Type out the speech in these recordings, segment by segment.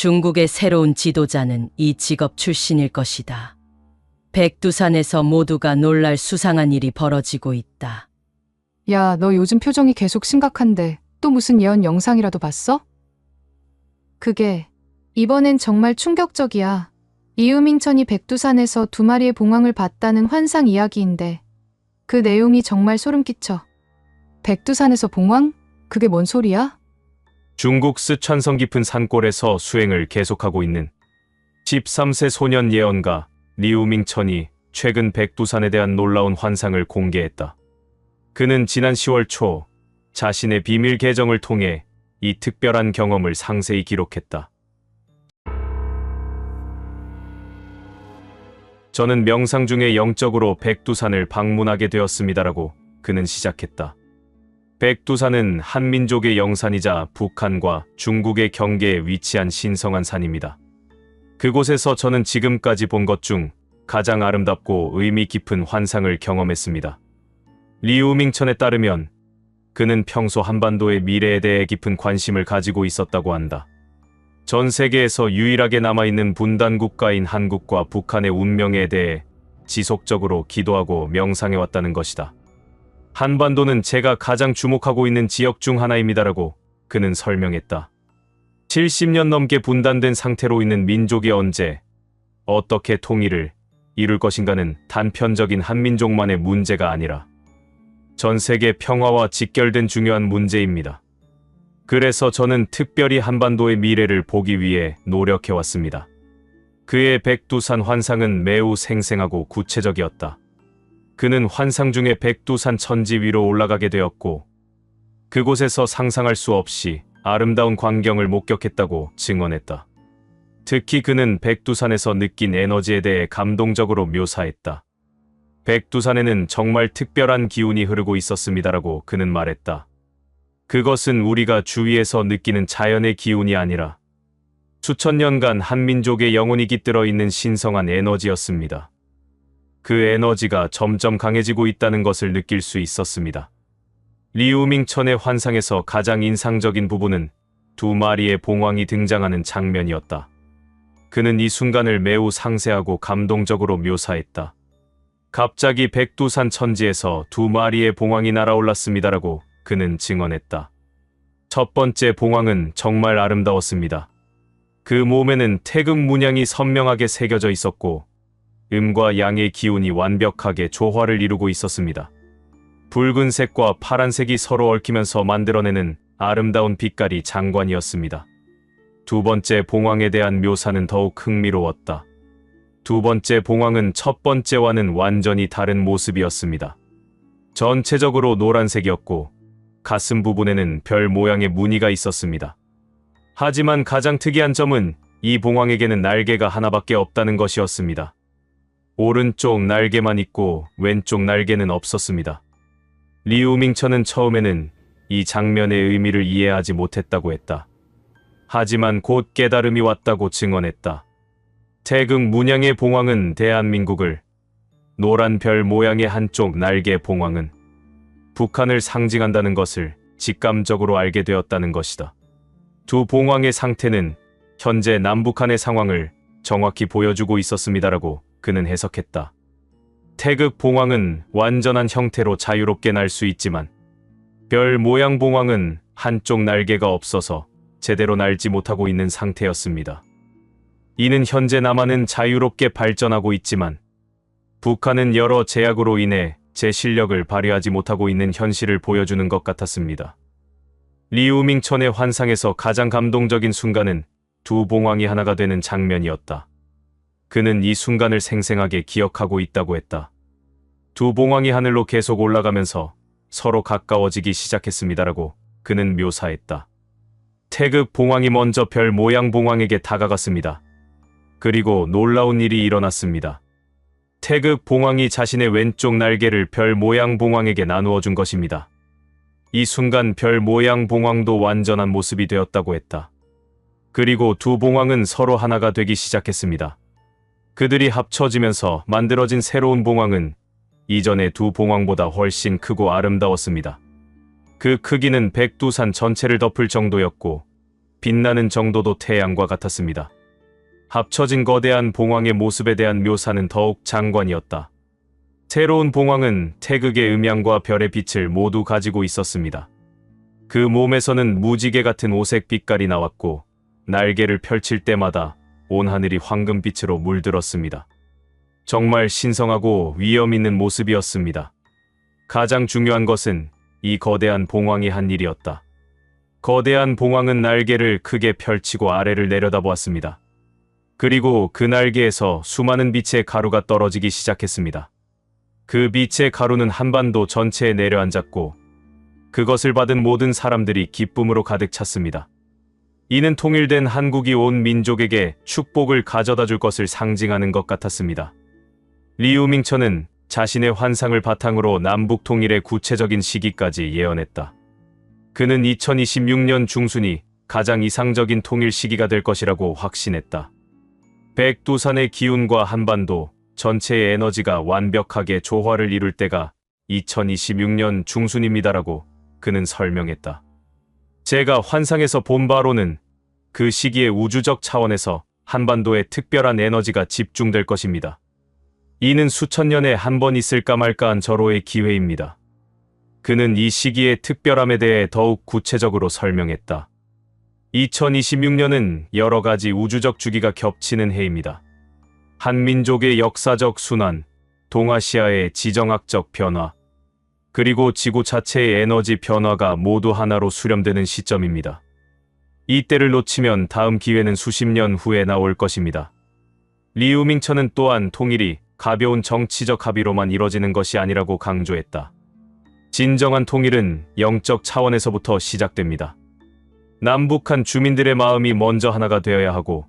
중국의 새로운 지도자는 이 직업 출신일 것이다. 백두산에서 모두가 놀랄 수상한 일이 벌어지고 있다. 야, 너 요즘 표정이 계속 심각한데 또 무슨 예언 영상이라도 봤어? 그게 이번엔 정말 충격적이야. 이유밍천이 백두산에서 2마리의 봉황을 봤다는 환상 이야기인데 그 내용이 정말 소름 끼쳐. 백두산에서 봉황? 그게 뭔 소리야? 중국 쓰촨성 깊은 산골에서 수행을 계속하고 있는 13세 소년 예언가 리우밍천이 최근 백두산에 대한 놀라운 환상을 공개했다. 그는 지난 10월 초 자신의 비밀 계정을 통해 이 특별한 경험을 상세히 기록했다. 저는 명상 중에 영적으로 백두산을 방문하게 되었습니다라고 그는 시작했다. 백두산은 한민족의 영산이자 북한과 중국의 경계에 위치한 신성한 산입니다. 그곳에서 저는 지금까지 본 것 중 가장 아름답고 의미 깊은 환상을 경험했습니다. 리우밍천에 따르면 그는 평소 한반도의 미래에 대해 깊은 관심을 가지고 있었다고 한다. 전 세계에서 유일하게 남아있는 분단 국가인 한국과 북한의 운명에 대해 지속적으로 기도하고 명상해왔다는 것이다. 한반도는 제가 가장 주목하고 있는 지역 중 하나입니다라고 그는 설명했다. 70년 넘게 분단된 상태로 있는 민족이 언제 어떻게 통일을 이룰 것인가는 단편적인 한민족만의 문제가 아니라 전 세계 평화와 직결된 중요한 문제입니다. 그래서 저는 특별히 한반도의 미래를 보기 위해 노력해왔습니다. 그의 백두산 환상은 매우 생생하고 구체적이었다. 그는 환상 중에 백두산 천지 위로 올라가게 되었고 그곳에서 상상할 수 없이 아름다운 광경을 목격했다고 증언했다. 특히 그는 백두산에서 느낀 에너지에 대해 감동적으로 묘사했다. 백두산에는 정말 특별한 기운이 흐르고 있었습니다라고 그는 말했다. 그것은 우리가 주위에서 느끼는 자연의 기운이 아니라 수천 년간 한민족의 영혼이 깃들어 있는 신성한 에너지였습니다. 그 에너지가 점점 강해지고 있다는 것을 느낄 수 있었습니다. 리우밍천의 환상에서 가장 인상적인 부분은 2마리의 봉황이 등장하는 장면이었다. 그는 이 순간을 매우 상세하고 감동적으로 묘사했다. 갑자기 백두산 천지에서 2마리의 봉황이 날아올랐습니다라고 그는 증언했다. 첫 번째 봉황은 정말 아름다웠습니다. 그 몸에는 태극 문양이 선명하게 새겨져 있었고 음과 양의 기운이 완벽하게 조화를 이루고 있었습니다. 붉은색과 파란색이 서로 얽히면서 만들어내는 아름다운 빛깔이 장관이었습니다. 두 번째 봉황에 대한 묘사는 더욱 흥미로웠다. 두 번째 봉황은 첫 번째와는 완전히 다른 모습이었습니다. 전체적으로 노란색이었고 가슴 부분에는 별 모양의 무늬가 있었습니다. 하지만 가장 특이한 점은 이 봉황에게는 날개가 하나밖에 없다는 것이었습니다. 오른쪽 날개만 있고 왼쪽 날개는 없었습니다. 리우밍천은 처음에는 이 장면의 의미를 이해하지 못했다고 했다. 하지만 곧 깨달음이 왔다고 증언했다. 태극 문양의 봉황은 대한민국을, 노란 별 모양의 한쪽 날개 봉황은 북한을 상징한다는 것을 직감적으로 알게 되었다는 것이다. 두 봉황의 상태는 현재 남북한의 상황을 정확히 보여주고 있었습니다라고 그는 해석했다. 태극 봉황은 완전한 형태로 자유롭게 날 수 있지만 별 모양 봉황은 한쪽 날개가 없어서 제대로 날지 못하고 있는 상태였습니다. 이는 현재 남한은 자유롭게 발전하고 있지만 북한은 여러 제약으로 인해 제 실력을 발휘하지 못하고 있는 현실을 보여주는 것 같았습니다. 리우밍천의 환상에서 가장 감동적인 순간은 두 봉황이 하나가 되는 장면이었다. 그는 이 순간을 생생하게 기억하고 있다고 했다. 두 봉황이 하늘로 계속 올라가면서 서로 가까워지기 시작했습니다라고 그는 묘사했다. 태극 봉황이 먼저 별 모양 봉황에게 다가갔습니다. 그리고 놀라운 일이 일어났습니다. 태극 봉황이 자신의 왼쪽 날개를 별 모양 봉황에게 나누어 준 것입니다. 이 순간 별 모양 봉황도 완전한 모습이 되었다고 했다. 그리고 두 봉황은 서로 하나가 되기 시작했습니다. 그들이 합쳐지면서 만들어진 새로운 봉황은 이전의 두 봉황보다 훨씬 크고 아름다웠습니다. 그 크기는 백두산 전체를 덮을 정도였고 빛나는 정도도 태양과 같았습니다. 합쳐진 거대한 봉황의 모습에 대한 묘사는 더욱 장관이었다. 새로운 봉황은 태극의 음양과 별의 빛을 모두 가지고 있었습니다. 그 몸에서는 무지개 같은 오색 빛깔이 나왔고 날개를 펼칠 때마다 온 하늘이 황금빛으로 물들었습니다. 정말 신성하고 위엄 있는 모습이었습니다. 가장 중요한 것은 이 거대한 봉황이 한 일이었다. 거대한 봉황은 날개를 크게 펼치고 아래를 내려다보았습니다. 그리고 그 날개에서 수많은 빛의 가루가 떨어지기 시작했습니다. 그 빛의 가루는 한반도 전체에 내려앉았고 그것을 받은 모든 사람들이 기쁨으로 가득 찼습니다. 이는 통일된 한국이 온 민족에게 축복을 가져다 줄 것을 상징하는 것 같았습니다. 리우밍천은 자신의 환상을 바탕으로 남북 통일의 구체적인 시기까지 예언했다. 그는 2026년 중순이 가장 이상적인 통일 시기가 될 것이라고 확신했다. 백두산의 기운과 한반도 전체의 에너지가 완벽하게 조화를 이룰 때가 2026년 중순입니다라고 그는 설명했다. 제가 환상에서 본 바로는 그 시기의 우주적 차원에서 한반도에 특별한 에너지가 집중될 것입니다. 이는 수천 년에 한 번 있을까 말까한 절호의 기회입니다. 그는 이 시기의 특별함에 대해 더욱 구체적으로 설명했다. 2026년은 여러 가지 우주적 주기가 겹치는 해입니다. 한민족의 역사적 순환, 동아시아의 지정학적 변화, 그리고 지구 자체의 에너지 변화가 모두 하나로 수렴되는 시점입니다. 이 때를 놓치면 다음 기회는 수십 년 후에 나올 것입니다. 리우밍천은 또한 통일이 가벼운 정치적 합의로만 이뤄지는 것이 아니라고 강조했다. 진정한 통일은 영적 차원에서부터 시작됩니다. 남북한 주민들의 마음이 먼저 하나가 되어야 하고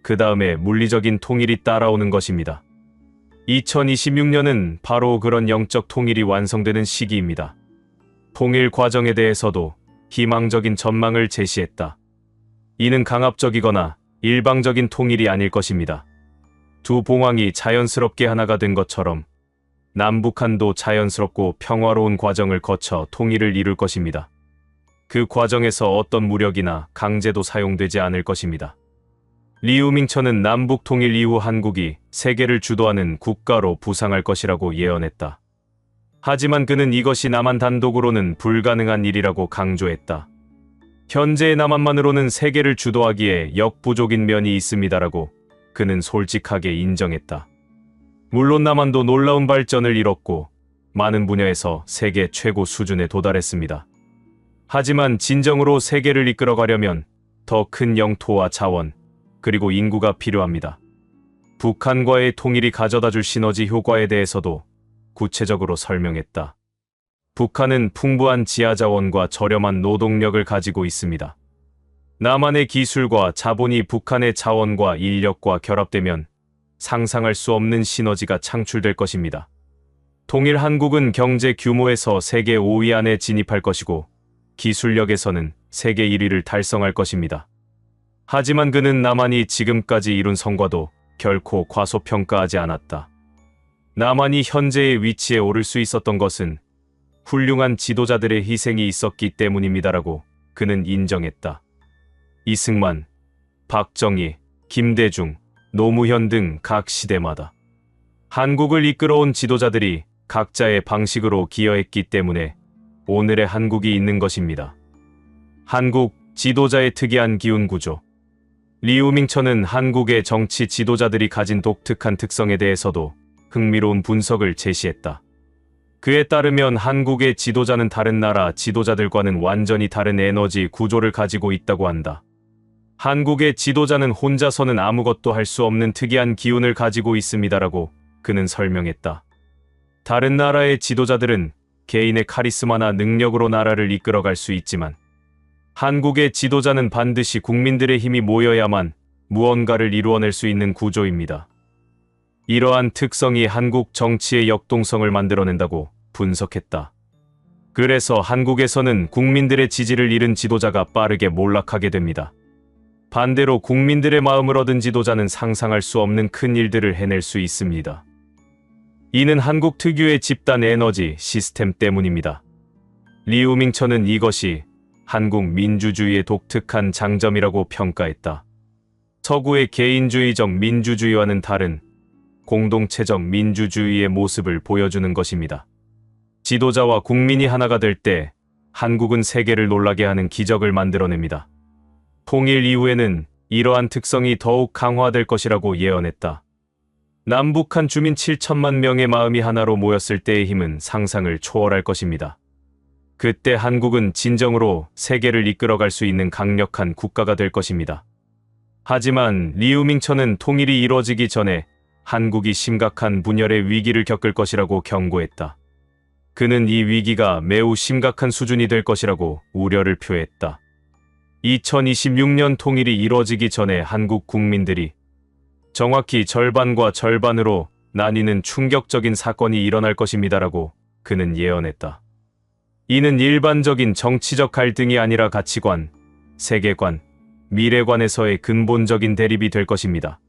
그 다음에 물리적인 통일이 따라오는 것입니다. 2026년은 바로 그런 영적 통일이 완성되는 시기입니다. 통일 과정에 대해서도 희망적인 전망을 제시했다. 이는 강압적이거나 일방적인 통일이 아닐 것입니다. 두 봉황이 자연스럽게 하나가 된 것처럼 남북한도 자연스럽고 평화로운 과정을 거쳐 통일을 이룰 것입니다. 그 과정에서 어떤 무력이나 강제도 사용되지 않을 것입니다. 리우밍천은 남북 통일 이후 한국이 세계를 주도하는 국가로 부상할 것이라고 예언했다. 하지만 그는 이것이 남한 단독으로는 불가능한 일이라고 강조했다. 현재의 남한만으로는 세계를 주도하기에 역부족인 면이 있습니다라고 그는 솔직하게 인정했다. 물론 남한도 놀라운 발전을 이뤘고 많은 분야에서 세계 최고 수준에 도달했습니다. 하지만 진정으로 세계를 이끌어가려면 더 큰 영토와 자원, 그리고 인구가 필요합니다. 북한과의 통일이 가져다줄 시너지 효과에 대해서도 구체적으로 설명했다. 북한은 풍부한 지하자원과 저렴한 노동력을 가지고 있습니다. 남한의 기술과 자본이 북한의 자원과 인력과 결합되면 상상할 수 없는 시너지가 창출될 것입니다. 통일 한국은 경제 규모에서 세계 5위 안에 진입할 것이고 기술력에서는 세계 1위를 달성할 것입니다. 하지만 그는 남한이 지금까지 이룬 성과도 결코 과소평가하지 않았다. 남한이 현재의 위치에 오를 수 있었던 것은 훌륭한 지도자들의 희생이 있었기 때문입니다라고 그는 인정했다. 이승만, 박정희, 김대중, 노무현 등 각 시대마다 한국을 이끌어온 지도자들이 각자의 방식으로 기여했기 때문에 오늘의 한국이 있는 것입니다. 한국 지도자의 특이한 기운 구조. 리우밍천은 한국의 정치 지도자들이 가진 독특한 특성에 대해서도 흥미로운 분석을 제시했다. 그에 따르면 한국의 지도자는 다른 나라 지도자들과는 완전히 다른 에너지 구조를 가지고 있다고 한다. 한국의 지도자는 혼자서는 아무것도 할 수 없는 특이한 기운을 가지고 있습니다라고 그는 설명했다. 다른 나라의 지도자들은 개인의 카리스마나 능력으로 나라를 이끌어갈 수 있지만 한국의 지도자는 반드시 국민들의 힘이 모여야만 무언가를 이루어낼 수 있는 구조입니다. 이러한 특성이 한국 정치의 역동성을 만들어낸다고 분석했다. 그래서 한국에서는 국민들의 지지를 잃은 지도자가 빠르게 몰락하게 됩니다. 반대로 국민들의 마음을 얻은 지도자는 상상할 수 없는 큰 일들을 해낼 수 있습니다. 이는 한국 특유의 집단 에너지 시스템 때문입니다. 리우밍천은 이것이 한국 민주주의의 독특한 장점이라고 평가했다. 서구의 개인주의적 민주주의와는 다른 공동체적 민주주의의 모습을 보여주는 것입니다. 지도자와 국민이 하나가 될 때 한국은 세계를 놀라게 하는 기적을 만들어냅니다. 통일 이후에는 이러한 특성이 더욱 강화될 것이라고 예언했다. 남북한 주민 7천만 명의 마음이 하나로 모였을 때의 힘은 상상을 초월할 것입니다. 그때 한국은 진정으로 세계를 이끌어갈 수 있는 강력한 국가가 될 것입니다. 하지만 리우밍천은 통일이 이루어지기 전에 한국이 심각한 분열의 위기를 겪을 것이라고 경고했다. 그는 이 위기가 매우 심각한 수준이 될 것이라고 우려를 표했다. 2026년 통일이 이루어지기 전에 한국 국민들이 정확히 절반과 절반으로 나뉘는 충격적인 사건이 일어날 것입니다라고 그는 예언했다. 이는 일반적인 정치적 갈등이 아니라 가치관, 세계관, 미래관에서의 근본적인 대립이 될 것입니다.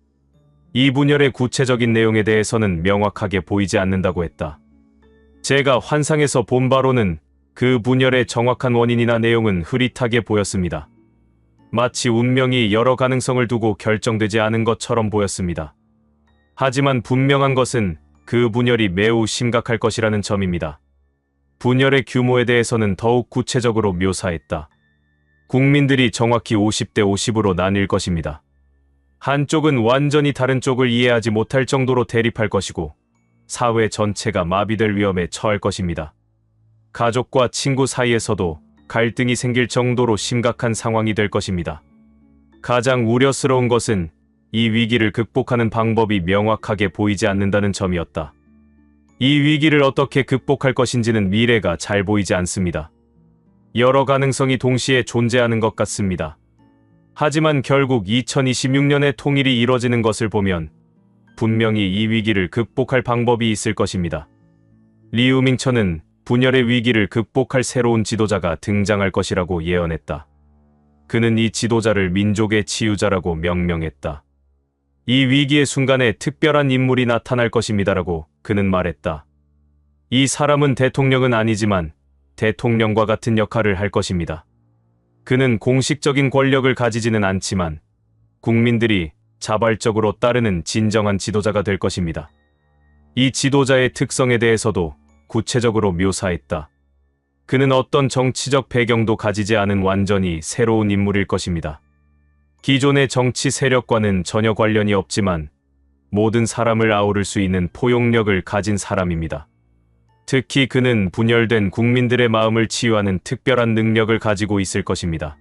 이 분열의 구체적인 내용에 대해서는 명확하게 보이지 않는다고 했다. 제가 환상에서 본 바로는 그 분열의 정확한 원인이나 내용은 흐릿하게 보였습니다. 마치 운명이 여러 가능성을 두고 결정되지 않은 것처럼 보였습니다. 하지만 분명한 것은 그 분열이 매우 심각할 것이라는 점입니다. 분열의 규모에 대해서는 더욱 구체적으로 묘사했다. 국민들이 정확히 50대 50으로 나뉠 것입니다. 한쪽은 완전히 다른 쪽을 이해하지 못할 정도로 대립할 것이고 사회 전체가 마비될 위험에 처할 것입니다. 가족과 친구 사이에서도 갈등이 생길 정도로 심각한 상황이 될 것입니다. 가장 우려스러운 것은 이 위기를 극복하는 방법이 명확하게 보이지 않는다는 점이었다. 이 위기를 어떻게 극복할 것인지는 미래가 잘 보이지 않습니다. 여러 가능성이 동시에 존재하는 것 같습니다. 하지만 결국 2026년에 통일이 이뤄지는 것을 보면 분명히 이 위기를 극복할 방법이 있을 것입니다. 리우밍천은 분열의 위기를 극복할 새로운 지도자가 등장할 것이라고 예언했다. 그는 이 지도자를 민족의 치유자라고 명명했다. 이 위기의 순간에 특별한 인물이 나타날 것입니다라고 그는 말했다. 이 사람은 대통령은 아니지만 대통령과 같은 역할을 할 것입니다. 그는 공식적인 권력을 가지지는 않지만 국민들이 자발적으로 따르는 진정한 지도자가 될 것입니다. 이 지도자의 특성에 대해서도 구체적으로 묘사했다. 그는 어떤 정치적 배경도 가지지 않은 완전히 새로운 인물일 것입니다. 기존의 정치 세력과는 전혀 관련이 없지만 모든 사람을 아우를 수 있는 포용력을 가진 사람입니다. 특히 그는 분열된 국민들의 마음을 치유하는 특별한 능력을 가지고 있을 것입니다.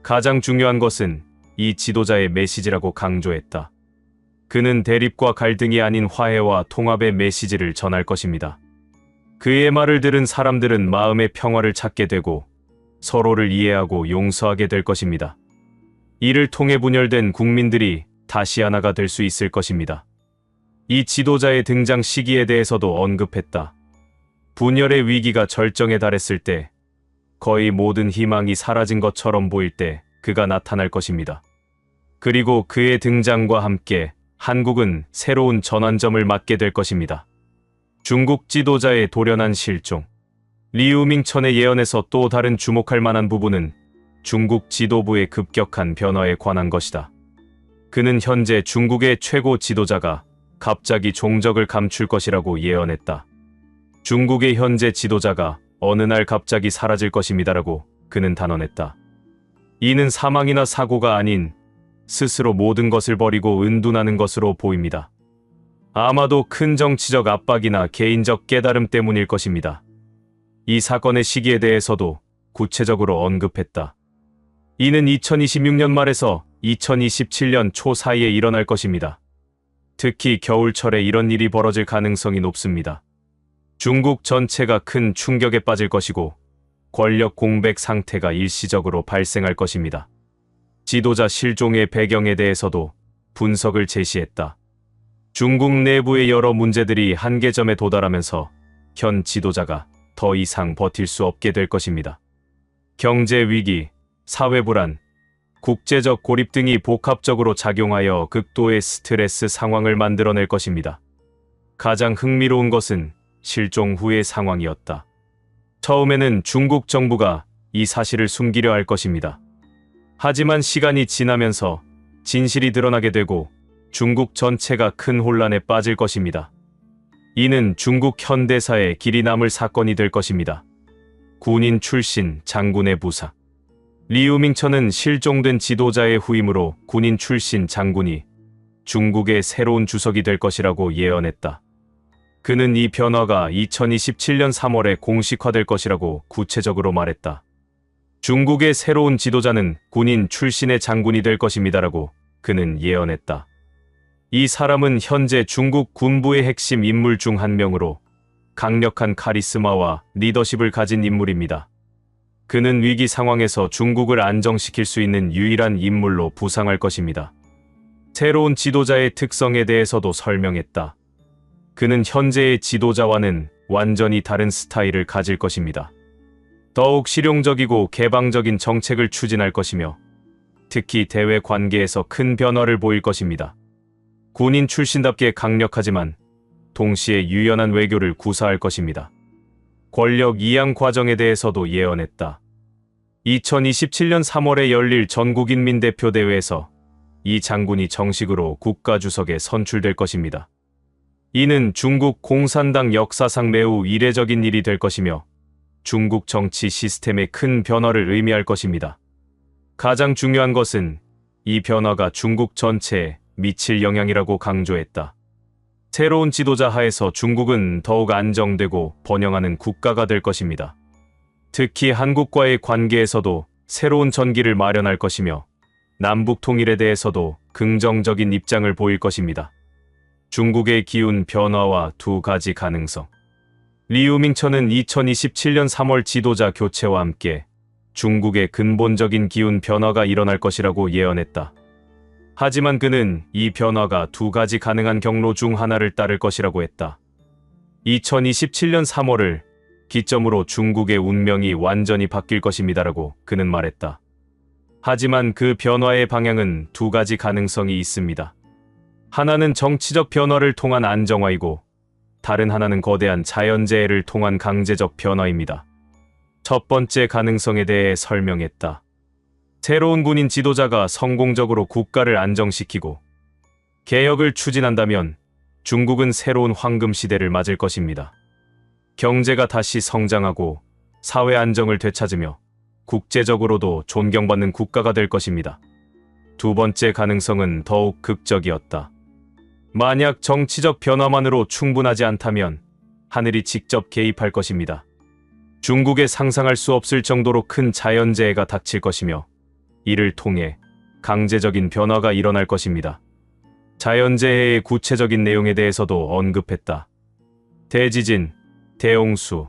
가장 중요한 것은 이 지도자의 메시지라고 강조했다. 그는 대립과 갈등이 아닌 화해와 통합의 메시지를 전할 것입니다. 그의 말을 들은 사람들은 마음의 평화를 찾게 되고 서로를 이해하고 용서하게 될 것입니다. 이를 통해 분열된 국민들이 다시 하나가 될 수 있을 것입니다. 이 지도자의 등장 시기에 대해서도 언급했다. 분열의 위기가 절정에 달했을 때, 거의 모든 희망이 사라진 것처럼 보일 때 그가 나타날 것입니다. 그리고 그의 등장과 함께 한국은 새로운 전환점을 맞게 될 것입니다. 중국 지도자의 돌연한 실종. 리우밍천의 예언에서 또 다른 주목할 만한 부분은 중국 지도부의 급격한 변화에 관한 것이다. 그는 현재 중국의 최고 지도자가 갑자기 종적을 감출 것이라고 예언했다. 중국의 현재 지도자가 어느 날 갑자기 사라질 것입니다라고 그는 단언했다. 이는 사망이나 사고가 아닌 스스로 모든 것을 버리고 은둔하는 것으로 보입니다. 아마도 큰 정치적 압박이나 개인적 깨달음 때문일 것입니다. 이 사건의 시기에 대해서도 구체적으로 언급했다. 이는 2026년 말에서 2027년 초 사이에 일어날 것입니다. 특히 겨울철에 이런 일이 벌어질 가능성이 높습니다. 중국 전체가 큰 충격에 빠질 것이고 권력 공백 상태가 일시적으로 발생할 것입니다. 지도자 실종의 배경에 대해서도 분석을 제시했다. 중국 내부의 여러 문제들이 한계점에 도달하면서 현 지도자가 더 이상 버틸 수 없게 될 것입니다. 경제 위기, 사회 불안, 국제적 고립 등이 복합적으로 작용하여 극도의 스트레스 상황을 만들어낼 것입니다. 가장 흥미로운 것은 실종 후의 상황이었다. 처음에는 중국 정부가 이 사실을 숨기려 할 것입니다. 하지만 시간이 지나면서 진실이 드러나게 되고 중국 전체가 큰 혼란에 빠질 것입니다. 이는 중국 현대사에 길이 남을 사건이 될 것입니다. 군인 출신 장군의 부사. 리우밍천은 실종된 지도자의 후임으로 군인 출신 장군이 중국의 새로운 주석이 될 것이라고 예언했다. 그는 이 변화가 2027년 3월에 공식화될 것이라고 구체적으로 말했다. 중국의 새로운 지도자는 군인 출신의 장군이 될 것입니다라고 그는 예언했다. 이 사람은 현재 중국 군부의 핵심 인물 중 한 명으로 강력한 카리스마와 리더십을 가진 인물입니다. 그는 위기 상황에서 중국을 안정시킬 수 있는 유일한 인물로 부상할 것입니다. 새로운 지도자의 특성에 대해서도 설명했다. 그는 현재의 지도자와는 완전히 다른 스타일을 가질 것입니다. 더욱 실용적이고 개방적인 정책을 추진할 것이며 특히 대외 관계에서 큰 변화를 보일 것입니다. 군인 출신답게 강력하지만 동시에 유연한 외교를 구사할 것입니다. 권력 이양 과정에 대해서도 예언했다. 2027년 3월에 열릴 전국인민대표대회에서 이 장군이 정식으로 국가주석에 선출될 것입니다. 이는 중국 공산당 역사상 매우 이례적인 일이 될 것이며 중국 정치 시스템의 큰 변화를 의미할 것입니다. 가장 중요한 것은 이 변화가 중국 전체에 미칠 영향이라고 강조했다. 새로운 지도자 하에서 중국은 더욱 안정되고 번영하는 국가가 될 것입니다. 특히 한국과의 관계에서도 새로운 전기를 마련할 것이며 남북 통일에 대해서도 긍정적인 입장을 보일 것입니다. 중국의 기운 변화와 두 가지 가능성. 리우밍천은 2027년 3월 지도자 교체와 함께 중국의 근본적인 기운 변화가 일어날 것이라고 예언했다. 하지만 그는 이 변화가 두 가지 가능한 경로 중 하나를 따를 것이라고 했다. 2027년 3월을 기점으로 중국의 운명이 완전히 바뀔 것입니다라고 그는 말했다. 하지만 그 변화의 방향은 두 가지 가능성이 있습니다. 하나는 정치적 변화를 통한 안정화이고 다른 하나는 거대한 자연재해를 통한 강제적 변화입니다. 첫 번째 가능성에 대해 설명했다. 새로운 군인 지도자가 성공적으로 국가를 안정시키고 개혁을 추진한다면 중국은 새로운 황금 시대를 맞을 것입니다. 경제가 다시 성장하고 사회 안정을 되찾으며 국제적으로도 존경받는 국가가 될 것입니다. 두 번째 가능성은 더욱 극적이었다. 만약 정치적 변화만으로 충분하지 않다면 하늘이 직접 개입할 것입니다. 중국에 상상할 수 없을 정도로 큰 자연재해가 닥칠 것이며 이를 통해 강제적인 변화가 일어날 것입니다. 자연재해의 구체적인 내용에 대해서도 언급했다. 대지진, 대홍수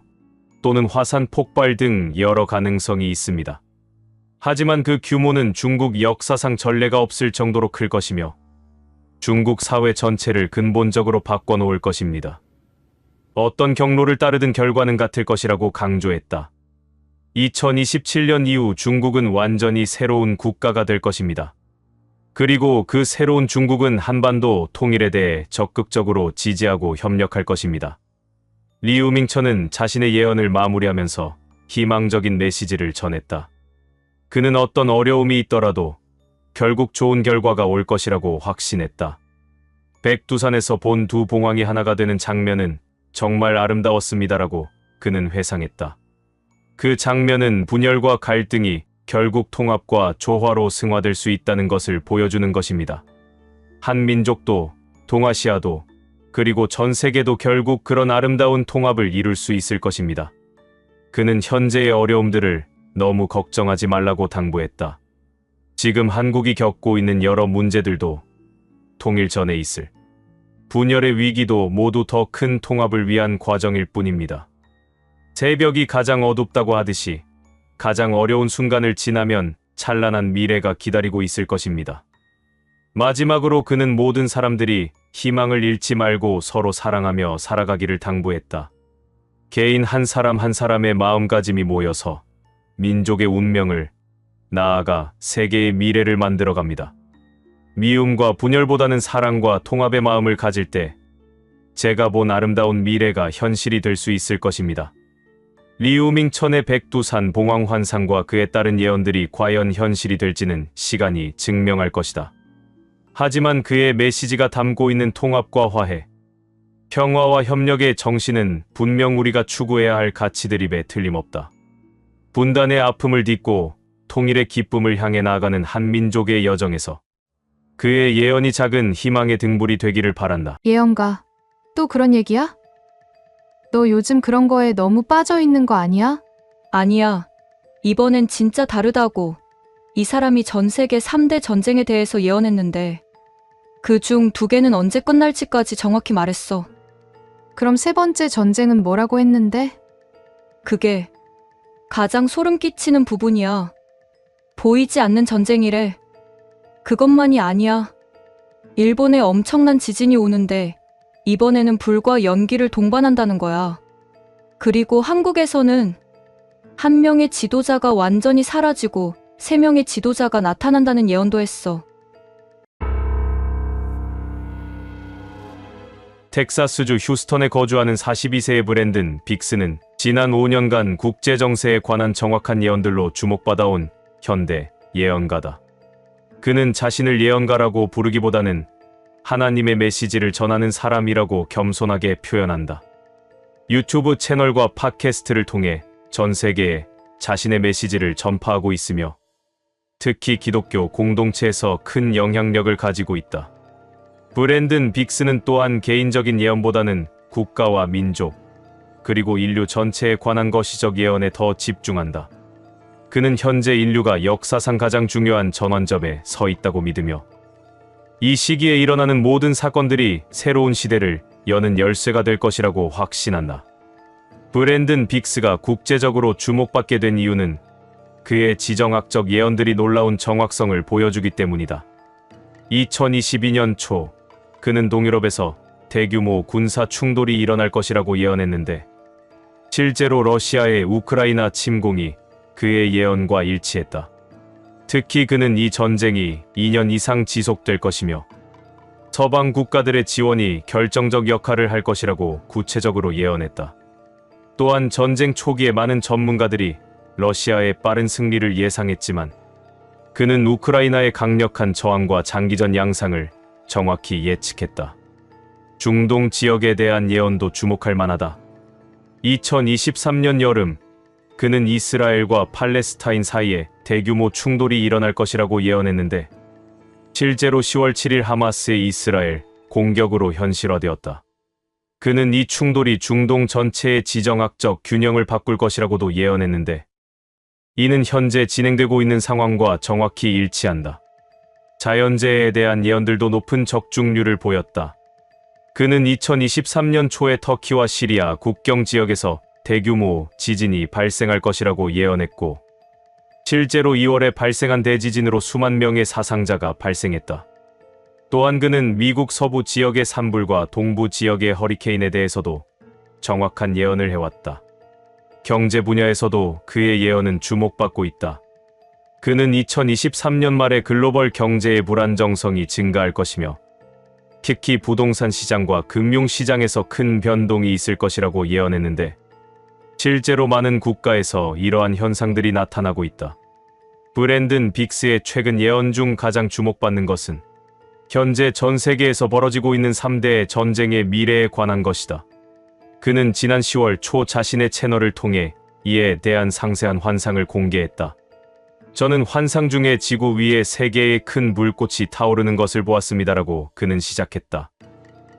또는 화산 폭발 등 여러 가능성이 있습니다. 하지만 그 규모는 중국 역사상 전례가 없을 정도로 클 것이며 중국 사회 전체를 근본적으로 바꿔놓을 것입니다. 어떤 경로를 따르든 결과는 같을 것이라고 강조했다. 2027년 이후 중국은 완전히 새로운 국가가 될 것입니다. 그리고 그 새로운 중국은 한반도 통일에 대해 적극적으로 지지하고 협력할 것입니다. 리우밍천은 자신의 예언을 마무리하면서 희망적인 메시지를 전했다. 그는 어떤 어려움이 있더라도 결국 좋은 결과가 올 것이라고 확신했다. 백두산에서 본 두 봉황이 하나가 되는 장면은 정말 아름다웠습니다라고 그는 회상했다. 그 장면은 분열과 갈등이 결국 통합과 조화로 승화될 수 있다는 것을 보여주는 것입니다. 한민족도 동아시아도 그리고 전 세계도 결국 그런 아름다운 통합을 이룰 수 있을 것입니다. 그는 현재의 어려움들을 너무 걱정하지 말라고 당부했다. 지금 한국이 겪고 있는 여러 문제들도 통일 전에 있을 분열의 위기도 모두 더 큰 통합을 위한 과정일 뿐입니다. 새벽이 가장 어둡다고 하듯이 가장 어려운 순간을 지나면 찬란한 미래가 기다리고 있을 것입니다. 마지막으로 그는 모든 사람들이 희망을 잃지 말고 서로 사랑하며 살아가기를 당부했다. 개인 한 사람 한 사람의 마음가짐이 모여서 민족의 운명을 나아가 세계의 미래를 만들어갑니다. 미움과 분열보다는 사랑과 통합의 마음을 가질 때 제가 본 아름다운 미래가 현실이 될 수 있을 것입니다. 리우밍천의 백두산 봉황 환상과 그에 따른 예언들이 과연 현실이 될지는 시간이 증명할 것이다. 하지만 그의 메시지가 담고 있는 통합과 화해, 평화와 협력의 정신은 분명 우리가 추구해야 할 가치들임에 틀림없다. 분단의 아픔을 딛고 통일의 기쁨을 향해 나아가는 한민족의 여정에서 그의 예언이 작은 희망의 등불이 되기를 바란다. 예언가, 또 그런 얘기야? 너 요즘 그런 거에 너무 빠져 있는 거 아니야? 아니야. 이번엔 진짜 다르다고. 이 사람이 전 세계 3대 전쟁에 대해서 예언했는데 그중 2개는 언제 끝날지까지 정확히 말했어. 그럼 세 번째 전쟁은 뭐라고 했는데? 그게 가장 소름 끼치는 부분이야. 보이지 않는 전쟁이래. 그것만이 아니야. 일본에 엄청난 지진이 오는데 이번에는 불과 연기를 동반한다는 거야. 그리고 한국에서는 한 명의 지도자가 완전히 사라지고 3명의 지도자가 나타난다는 예언도 했어. 텍사스주 휴스턴에 거주하는 42세의 브랜든 빅스는 지난 5년간 국제 정세에 관한 정확한 예언들로 주목받아온 현대 예언가다. 그는 자신을 예언가라고 부르기보다는 하나님의 메시지를 전하는 사람이라고 겸손하게 표현한다. 유튜브 채널과 팟캐스트를 통해 전 세계에 자신의 메시지를 전파하고 있으며 특히 기독교 공동체에서 큰 영향력을 가지고 있다. 브랜든 빅스는 또한 개인적인 예언보다는 국가와 민족, 그리고 인류 전체에 관한 거시적 예언에 더 집중한다. 그는 현재 인류가 역사상 가장 중요한 전환점에 서 있다고 믿으며 이 시기에 일어나는 모든 사건들이 새로운 시대를 여는 열쇠가 될 것이라고 확신한다. 브랜든 빅스가 국제적으로 주목받게 된 이유는 그의 지정학적 예언들이 놀라운 정확성을 보여주기 때문이다. 2022년 초 그는 동유럽에서 대규모 군사 충돌이 일어날 것이라고 예언했는데 실제로 러시아의 우크라이나 침공이 그의 예언과 일치했다. 특히 그는 이 전쟁이 2년 이상 지속될 것이며 서방 국가들의 지원이 결정적 역할을 할 것이라고 구체적으로 예언했다. 또한 전쟁 초기에 많은 전문가들이 러시아의 빠른 승리를 예상했지만 그는 우크라이나의 강력한 저항과 장기전 양상을 정확히 예측했다. 중동 지역에 대한 예언도 주목할 만하다. 2023년 여름 그는 이스라엘과 팔레스타인 사이에 대규모 충돌이 일어날 것이라고 예언했는데 실제로 10월 7일 하마스의 이스라엘 공격으로 현실화되었다. 그는 이 충돌이 중동 전체의 지정학적 균형을 바꿀 것이라고도 예언했는데 이는 현재 진행되고 있는 상황과 정확히 일치한다. 자연재해에 대한 예언들도 높은 적중률을 보였다. 그는 2023년 초에 터키와 시리아 국경 지역에서 대규모 지진이 발생할 것이라고 예언했고 실제로 2월에 발생한 대지진으로 수만 명의 사상자가 발생했다. 또한 그는 미국 서부 지역의 산불과 동부 지역의 허리케인에 대해서도 정확한 예언을 해왔다. 경제 분야에서도 그의 예언은 주목받고 있다. 그는 2023년 말에 글로벌 경제의 불안정성이 증가할 것이며 특히 부동산 시장과 금융 시장에서 큰 변동이 있을 것이라고 예언했는데 실제로 많은 국가에서 이러한 현상들이 나타나고 있다. 브랜든 빅스의 최근 예언 중 가장 주목받는 것은 현재 전 세계에서 벌어지고 있는 3대 전쟁의 미래에 관한 것이다. 그는 지난 10월 초 자신의 채널을 통해 이에 대한 상세한 환상을 공개했다. 저는 환상 중에 지구 위에 3개의 큰 불꽃이 타오르는 것을 보았습니다라고 그는 시작했다.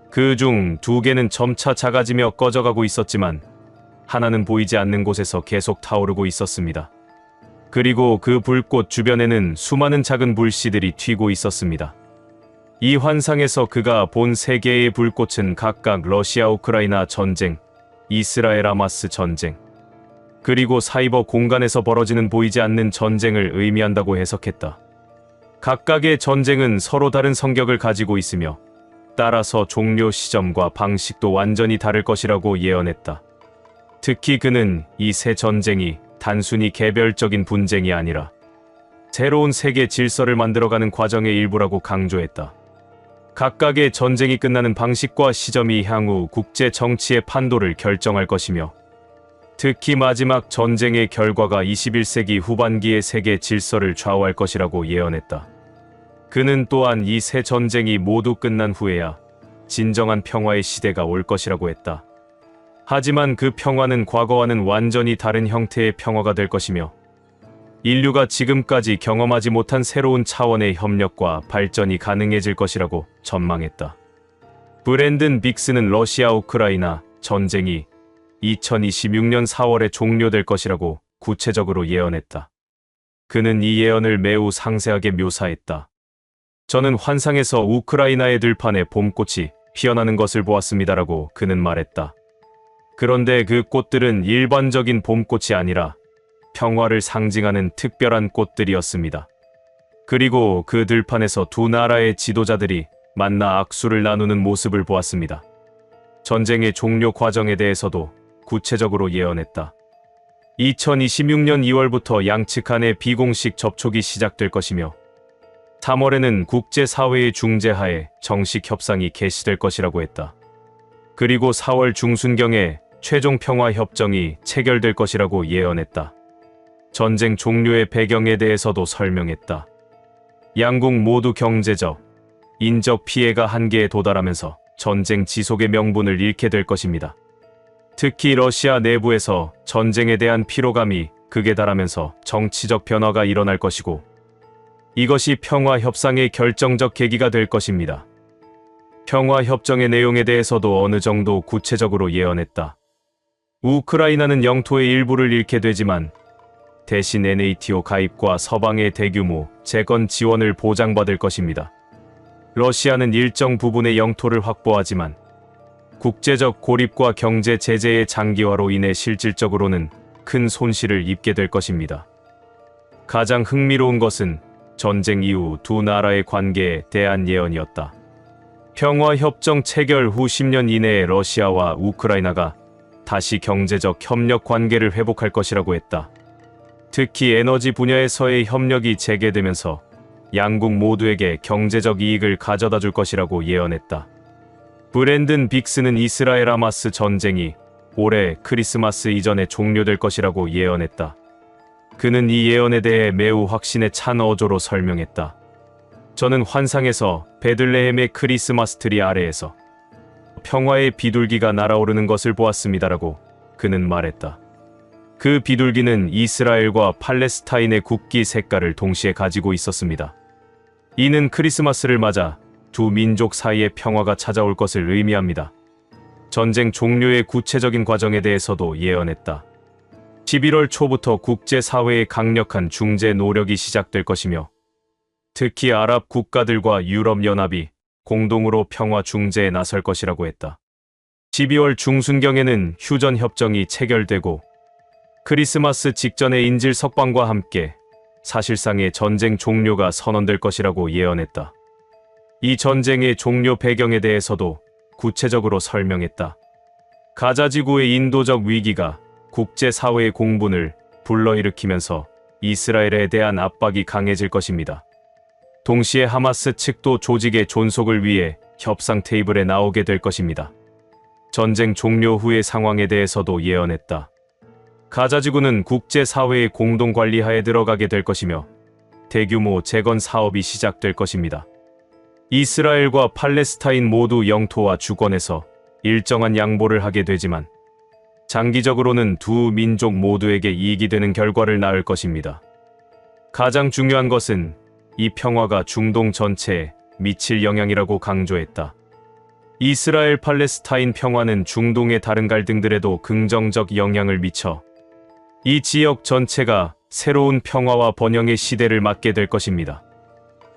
그 중 2개는 점차 작아지며 꺼져가고 있었지만 하나는 보이지 않는 곳에서 계속 타오르고 있었습니다. 그리고 그 불꽃 주변에는 수많은 작은 불씨들이 튀고 있었습니다. 이 환상에서 그가 본 3개의 불꽃은 각각 러시아 우크라이나 전쟁, 이스라엘 하마스 전쟁, 그리고 사이버 공간에서 벌어지는 보이지 않는 전쟁을 의미한다고 해석했다. 각각의 전쟁은 서로 다른 성격을 가지고 있으며 따라서 종료 시점과 방식도 완전히 다를 것이라고 예언했다. 특히 그는 이 세 전쟁이 단순히 개별적인 분쟁이 아니라 새로운 세계 질서를 만들어가는 과정의 일부라고 강조했다. 각각의 전쟁이 끝나는 방식과 시점이 향후 국제 정치의 판도를 결정할 것이며 특히 마지막 전쟁의 결과가 21세기 후반기의 세계 질서를 좌우할 것이라고 예언했다. 그는 또한 이 세 전쟁이 모두 끝난 후에야 진정한 평화의 시대가 올 것이라고 했다. 하지만 그 평화는 과거와는 완전히 다른 형태의 평화가 될 것이며 인류가 지금까지 경험하지 못한 새로운 차원의 협력과 발전이 가능해질 것이라고 전망했다. 브랜든 빅스는 러시아 우크라이나 전쟁이 2026년 4월에 종료될 것이라고 구체적으로 예언했다. 그는 이 예언을 매우 상세하게 묘사했다. 저는 환상에서 우크라이나의 들판에 봄꽃이 피어나는 것을 보았습니다라고 그는 말했다. 그런데 그 꽃들은 일반적인 봄꽃이 아니라 평화를 상징하는 특별한 꽃들이었습니다. 그리고 그 들판에서 두 나라의 지도자들이 만나 악수를 나누는 모습을 보았습니다. 전쟁의 종료 과정에 대해서도 구체적으로 예언했다. 2026년 2월부터 양측 간의 비공식 접촉이 시작될 것이며 3월에는 국제사회의 중재하에 정식 협상이 개시될 것이라고 했다. 그리고 4월 중순경에 최종 평화협정이 체결될 것이라고 예언했다. 전쟁 종료의 배경에 대해서도 설명했다. 양국 모두 경제적, 인적 피해가 한계에 도달하면서 전쟁 지속의 명분을 잃게 될 것입니다. 특히 러시아 내부에서 전쟁에 대한 피로감이 극에 달하면서 정치적 변화가 일어날 것이고 이것이 평화협상의 결정적 계기가 될 것입니다. 평화협정의 내용에 대해서도 어느 정도 구체적으로 예언했다. 우크라이나는 영토의 일부를 잃게 되지만 대신 NATO 가입과 서방의 대규모 재건 지원을 보장받을 것입니다. 러시아는 일정 부분의 영토를 확보하지만 국제적 고립과 경제 제재의 장기화로 인해 실질적으로는 큰 손실을 입게 될 것입니다. 가장 흥미로운 것은 전쟁 이후 두 나라의 관계에 대한 예언이었다. 평화협정 체결 후 10년 이내에 러시아와 우크라이나가 다시 경제적 협력 관계를 회복할 것이라고 했다. 특히 에너지 분야에서의 협력이 재개되면서 양국 모두에게 경제적 이익을 가져다 줄 것이라고 예언했다. 브랜든 빅스는 이스라엘 하마스 전쟁이 올해 크리스마스 이전에 종료될 것이라고 예언했다. 그는 이 예언에 대해 매우 확신에 찬 어조로 설명했다. 저는 환상에서 베들레헴의 크리스마스 트리 아래에서 평화의 비둘기가 날아오르는 것을 보았습니다라고 그는 말했다. 그 비둘기는 이스라엘과 팔레스타인의 국기 색깔을 동시에 가지고 있었습니다. 이는 크리스마스를 맞아 두 민족 사이의 평화가 찾아올 것을 의미합니다. 전쟁 종료의 구체적인 과정에 대해서도 예언했다. 11월 초부터 국제사회의 강력한 중재 노력이 시작될 것이며 특히 아랍 국가들과 유럽연합이 공동으로 평화 중재에 나설 것이라고 했다. 12월 중순경에는 휴전협정이 체결되고 크리스마스 직전의 인질 석방과 함께 사실상의 전쟁 종료가 선언될 것이라고 예언했다. 이 전쟁의 종료 배경에 대해서도 구체적으로 설명했다. 가자지구의 인도적 위기가 국제사회의 공분을 불러일으키면서 이스라엘에 대한 압박이 강해질 것입니다. 동시에 하마스 측도 조직의 존속을 위해 협상 테이블에 나오게 될 것입니다. 전쟁 종료 후의 상황에 대해서도 예언했다. 가자지구는 국제사회의 공동관리하에 들어가게 될 것이며 대규모 재건 사업이 시작될 것입니다. 이스라엘과 팔레스타인 모두 영토와 주권에서 일정한 양보를 하게 되지만 장기적으로는 두 민족 모두에게 이익이 되는 결과를 낳을 것입니다. 가장 중요한 것은 이 평화가 중동 전체에 미칠 영향이라고 강조했다. 이스라엘 팔레스타인 평화는 중동의 다른 갈등들에도 긍정적 영향을 미쳐 이 지역 전체가 새로운 평화와 번영의 시대를 맞게 될 것입니다.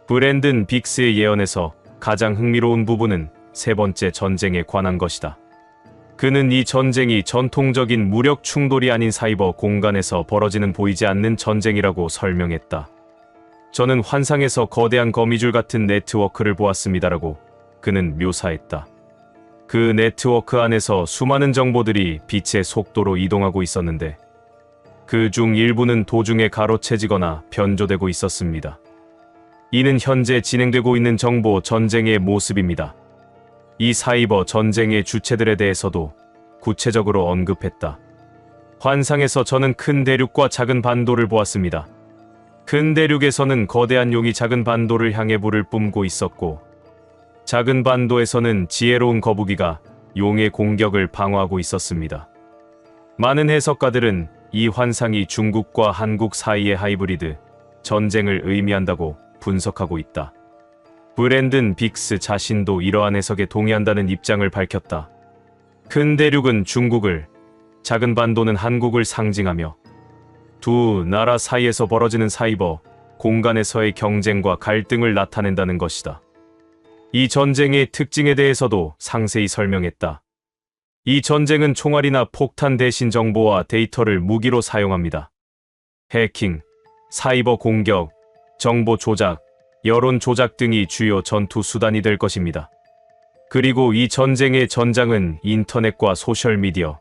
브랜든 빅스의 예언에서 가장 흥미로운 부분은 세 번째 전쟁에 관한 것이다. 그는 이 전쟁이 전통적인 무력 충돌이 아닌 사이버 공간에서 벌어지는 보이지 않는 전쟁이라고 설명했다. 저는 환상에서 거대한 거미줄 같은 네트워크를 보았습니다라고 그는 묘사했다. 그 네트워크 안에서 수많은 정보들이 빛의 속도로 이동하고 있었는데 그 중 일부는 도중에 가로채지거나 변조되고 있었습니다. 이는 현재 진행되고 있는 정보 전쟁의 모습입니다. 이 사이버 전쟁의 주체들에 대해서도 구체적으로 언급했다. 환상에서 저는 큰 대륙과 작은 반도를 보았습니다. 큰 대륙에서는 거대한 용이 작은 반도를 향해 불을 뿜고 있었고, 작은 반도에서는 지혜로운 거북이가 용의 공격을 방어하고 있었습니다. 많은 해석가들은 이 환상이 중국과 한국 사이의 하이브리드 전쟁을 의미한다고 분석하고 있다. 브랜든 빅스 자신도 이러한 해석에 동의한다는 입장을 밝혔다. 큰 대륙은 중국을, 작은 반도는 한국을 상징하며 두 나라 사이에서 벌어지는 사이버 공간에서의 경쟁과 갈등을 나타낸다는 것이다. 이 전쟁의 특징에 대해서도 상세히 설명했다. 이 전쟁은 총알이나 폭탄 대신 정보와 데이터를 무기로 사용합니다. 해킹, 사이버 공격, 정보 조작, 여론 조작 등이 주요 전투 수단이 될 것입니다. 그리고 이 전쟁의 전장은 인터넷과 소셜미디어,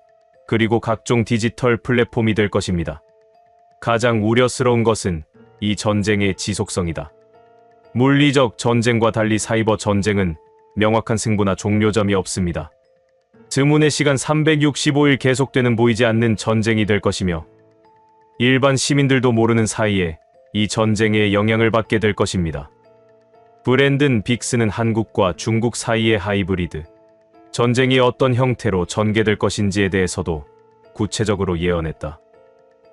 그리고 각종 디지털 플랫폼이 될 것입니다. 가장 우려스러운 것은 이 전쟁의 지속성이다. 물리적 전쟁과 달리 사이버 전쟁은 명확한 승부나 종료점이 없습니다. 드문의 시간 365일 계속되는 보이지 않는 전쟁이 될 것이며, 일반 시민들도 모르는 사이에 이 전쟁에 영향을 받게 될 것입니다. 브랜든 빅스는 한국과 중국 사이의 하이브리드 전쟁이 어떤 형태로 전개될 것인지에 대해서도 구체적으로 예언했다.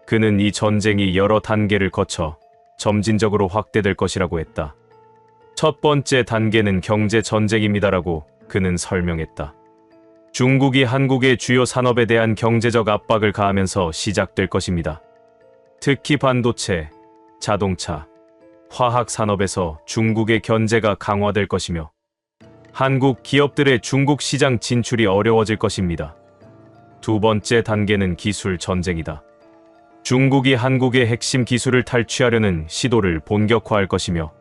그는 이 전쟁이 여러 단계를 거쳐 점진적으로 확대될 것이라고 했다. 첫 번째 단계는 경제 전쟁입니다라고 그는 설명했다. 중국이 한국의 주요 산업에 대한 경제적 압박을 가하면서 시작될 것입니다. 특히 반도체, 자동차, 화학 산업에서 중국의 견제가 강화될 것이며, 한국 기업들의 중국 시장 진출이 어려워질 것입니다. 두 번째 단계는 기술 전쟁이다. 중국이 한국의 핵심 기술을 탈취하려는 시도를 본격화할 것이며,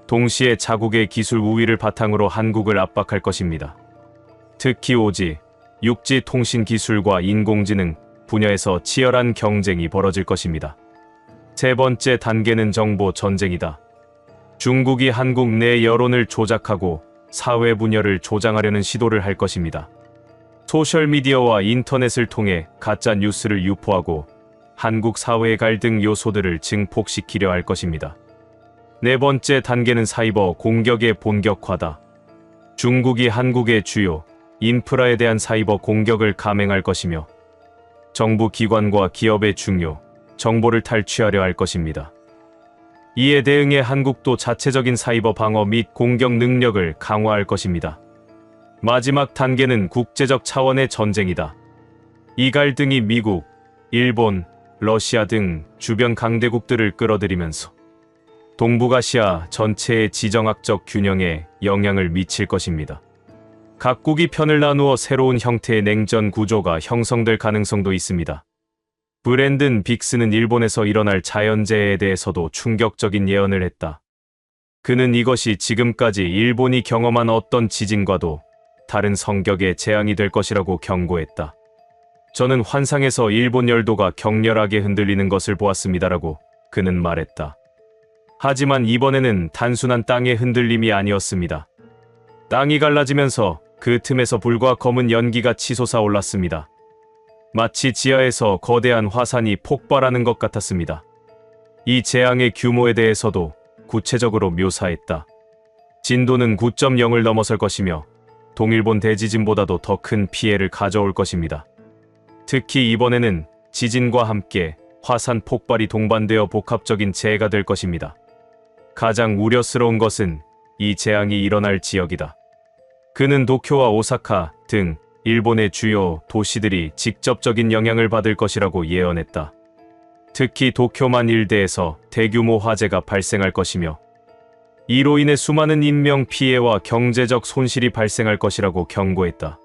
동시에 자국의 기술 우위를 바탕으로 한국을 압박할 것입니다. 특히 오지, 육지 통신 기술과 인공지능 분야에서 치열한 경쟁이 벌어질 것입니다. 세 번째 단계는 정보 전쟁이다. 중국이 한국 내 여론을 조작하고 사회 분열을 조장하려는 시도를 할 것입니다. 소셜미디어와 인터넷을 통해 가짜 뉴스를 유포하고 한국 사회의 갈등 요소들을 증폭시키려 할 것입니다. 네 번째 단계는 사이버 공격의 본격화다. 중국이 한국의 주요 인프라에 대한 사이버 공격을 감행할 것이며, 정부 기관과 기업의 중요 정보를 탈취하려 할 것입니다. 이에 대응해 한국도 자체적인 사이버 방어 및 공격 능력을 강화할 것입니다. 마지막 단계는 국제적 차원의 전쟁이다. 이 갈등이 미국, 일본, 러시아 등 주변 강대국들을 끌어들이면서 동북아시아 전체의 지정학적 균형에 영향을 미칠 것입니다. 각국이 편을 나누어 새로운 형태의 냉전 구조가 형성될 가능성도 있습니다. 브랜든 빅스는 일본에서 일어날 자연재해에 대해서도 충격적인 예언을 했다. 그는 이것이 지금까지 일본이 경험한 어떤 지진과도 다른 성격의 재앙이 될 것이라고 경고했다. 저는 환상에서 일본 열도가 격렬하게 흔들리는 것을 보았습니다라고 그는 말했다. 하지만 이번에는 단순한 땅의 흔들림이 아니었습니다. 땅이 갈라지면서 그 틈에서 불과 검은 연기가 치솟아 올랐습니다. 마치 지하에서 거대한 화산이 폭발하는 것 같았습니다. 이 재앙의 규모에 대해서도 구체적으로 묘사했다. 진도는 9.0을 넘어설 것이며 동일본 대지진보다도 더 큰 피해를 가져올 것입니다. 특히 이번에는 지진과 함께 화산 폭발이 동반되어 복합적인 재해가 될 것입니다. 가장 우려스러운 것은 이 재앙이 일어날 지역이다. 그는 도쿄와 오사카 등 일본의 주요 도시들이 직접적인 영향을 받을 것이라고 예언했다. 특히 도쿄만 일대에서 대규모 화재가 발생할 것이며, 이로 인해 수많은 인명 피해와 경제적 손실이 발생할 것이라고 경고했다.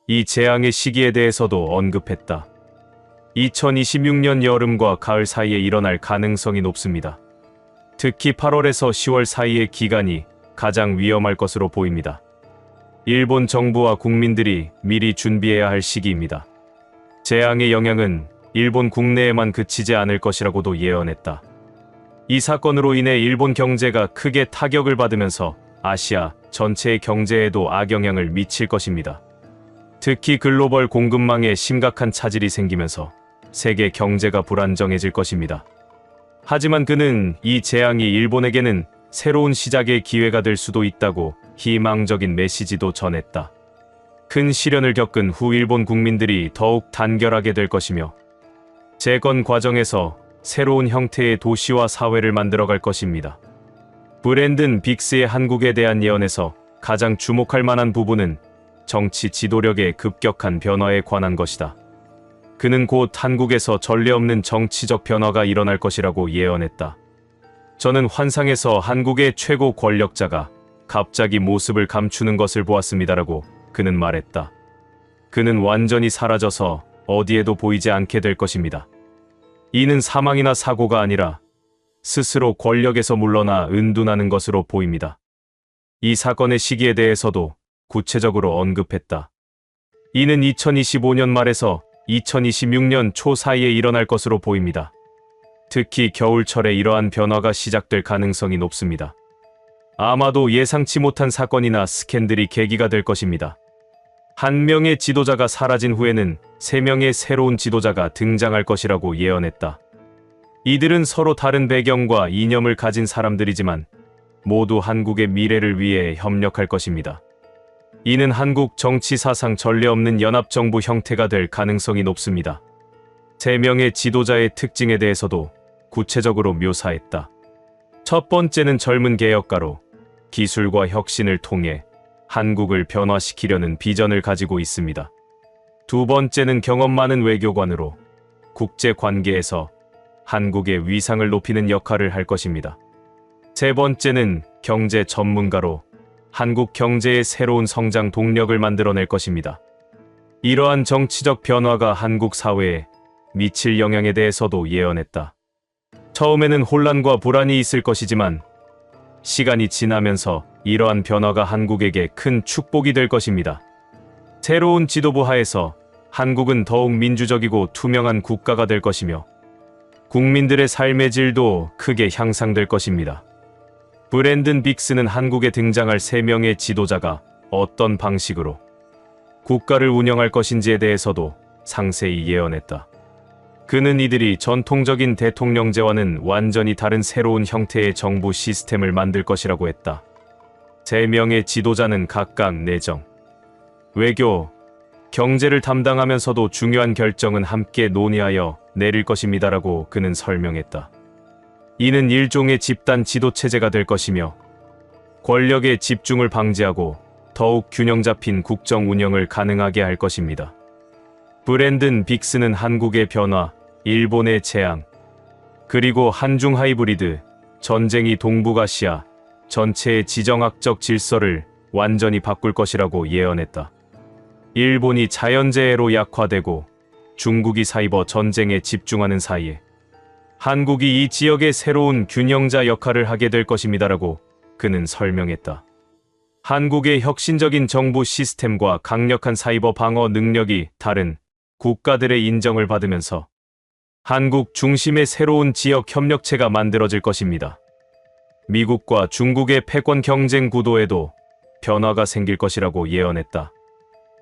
이 재앙의 시기에 대해서도 언급했다. 2026년 여름과 가을 사이에 일어날 가능성이 높습니다. 특히 8월에서 10월 사이의 기간이 가장 위험할 것으로 보입니다. 일본 정부와 국민들이 미리 준비해야 할 시기입니다. 재앙의 영향은 일본 국내에만 그치지 않을 것이라고도 예언했다. 이 사건으로 인해 일본 경제가 크게 타격을 받으면서 아시아 전체의 경제에도 악영향을 미칠 것입니다. 특히 글로벌 공급망에 심각한 차질이 생기면서 세계 경제가 불안정해질 것입니다. 하지만 그는 이 재앙이 일본에게는 새로운 시작의 기회가 될 수도 있다고 희망적인 메시지도 전했다. 큰 시련을 겪은 후 일본 국민들이 더욱 단결하게 될 것이며 재건 과정에서 새로운 형태의 도시와 사회를 만들어갈 것입니다. 브랜든 빅스의 한국에 대한 예언에서 가장 주목할 만한 부분은 정치 지도력의 급격한 변화에 관한 것이다. 그는 곧 한국에서 전례 없는 정치적 변화가 일어날 것이라고 예언했다. 저는 환상에서 한국의 최고 권력자가 갑자기 모습을 감추는 것을 보았습니다라고 그는 말했다. 그는 완전히 사라져서 어디에도 보이지 않게 될 것입니다. 이는 사망이나 사고가 아니라 스스로 권력에서 물러나 은둔하는 것으로 보입니다. 이 사건의 시기에 대해서도 구체적으로 언급했다. 이는 2025년 말에서 2026년 초 사이에 일어날 것으로 보입니다. 특히 겨울철에 이러한 변화가 시작될 가능성이 높습니다. 아마도 예상치 못한 사건이나 스캔들이 계기가 될 것입니다. 한 명의 지도자가 사라진 후에는 3명의 새로운 지도자가 등장할 것이라고 예언했다. 이들은 서로 다른 배경과 이념을 가진 사람들이지만 모두 한국의 미래를 위해 협력할 것입니다. 이는 한국 정치 사상 전례 없는 연합정부 형태가 될 가능성이 높습니다. 3명의 지도자의 특징에 대해서도 구체적으로 묘사했다. 첫 번째는 젊은 개혁가로 기술과 혁신을 통해 한국을 변화시키려는 비전을 가지고 있습니다. 두 번째는 경험 많은 외교관으로 국제 관계에서 한국의 위상을 높이는 역할을 할 것입니다. 세 번째는 경제 전문가로 한국 경제의 새로운 성장 동력을 만들어낼 것입니다. 이러한 정치적 변화가 한국 사회에 미칠 영향에 대해서도 예언했다. 처음에는 혼란과 불안이 있을 것이지만 시간이 지나면서 이러한 변화가 한국에게 큰 축복이 될 것입니다. 새로운 지도부 하에서 한국은 더욱 민주적이고 투명한 국가가 될 것이며 국민들의 삶의 질도 크게 향상될 것입니다. 브랜든 빅스는 한국에 등장할 3명의 지도자가 어떤 방식으로 국가를 운영할 것인지에 대해서도 상세히 예언했다. 그는 이들이 전통적인 대통령제와는 완전히 다른 새로운 형태의 정부 시스템을 만들 것이라고 했다. 3명의 지도자는 각각 내정, 외교, 경제를 담당하면서도 중요한 결정은 함께 논의하여 내릴 것입니다라고 그는 설명했다. 이는 일종의 집단 지도체제가 될 것이며 권력의 집중을 방지하고 더욱 균형 잡힌 국정 운영을 가능하게 할 것입니다. 브랜든 빅스는 한국의 변화, 일본의 재앙, 그리고 한중 하이브리드, 전쟁이 동북아시아 전체의 지정학적 질서를 완전히 바꿀 것이라고 예언했다. 일본이 자연재해로 약화되고 중국이 사이버 전쟁에 집중하는 사이에 한국이 이 지역의 새로운 균형자 역할을 하게 될 것입니다라고 그는 설명했다. 한국의 혁신적인 정부 시스템과 강력한 사이버 방어 능력이 다른 국가들의 인정을 받으면서 한국 중심의 새로운 지역 협력체가 만들어질 것입니다. 미국과 중국의 패권 경쟁 구도에도 변화가 생길 것이라고 예언했다.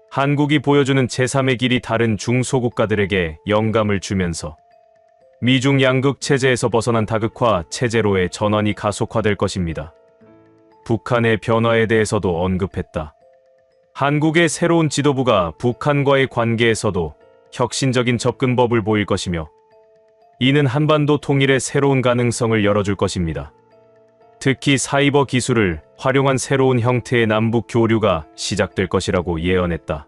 한국이 보여주는 제3의 길이 다른 중소국가들에게 영감을 주면서 미중 양극 체제에서 벗어난 다극화 체제로의 전환이 가속화될 것입니다. 북한의 변화에 대해서도 언급했다. 한국의 새로운 지도부가 북한과의 관계에서도 혁신적인 접근법을 보일 것이며 이는 한반도 통일의 새로운 가능성을 열어줄 것입니다. 특히 사이버 기술을 활용한 새로운 형태의 남북 교류가 시작될 것이라고 예언했다.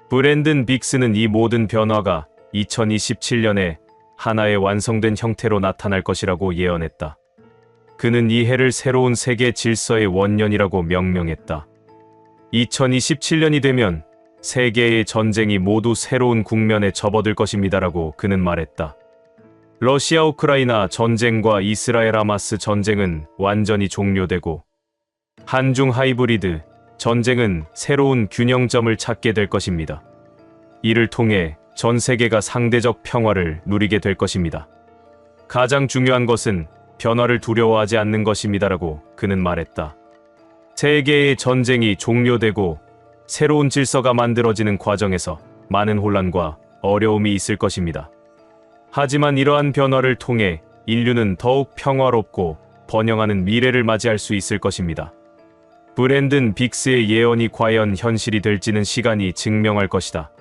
브랜든 빅스는 이 모든 변화가 2027년에 하나의 완성된 형태로 나타날 것이라고 예언했다. 그는 이 해를 새로운 세계 질서의 원년이라고 명명했다. 2027년이 되면 세계의 전쟁이 모두 새로운 국면에 접어들 것입니다라고 그는 말했다. 러시아 우크라이나 전쟁과 이스라엘 하마스 전쟁은 완전히 종료되고 한중 하이브리드 전쟁은 새로운 균형점을 찾게 될 것입니다. 이를 통해 전 세계가 상대적 평화를 누리게 될 것입니다. 가장 중요한 것은 변화를 두려워하지 않는 것입니다라고 그는 말했다. 세계의 전쟁이 종료되고 새로운 질서가 만들어지는 과정에서 많은 혼란과 어려움이 있을 것입니다. 하지만 이러한 변화를 통해 인류는 더욱 평화롭고 번영하는 미래를 맞이할 수 있을 것입니다. 브랜든 빅스의 예언이 과연 현실이 될지는 시간이 증명할 것이다.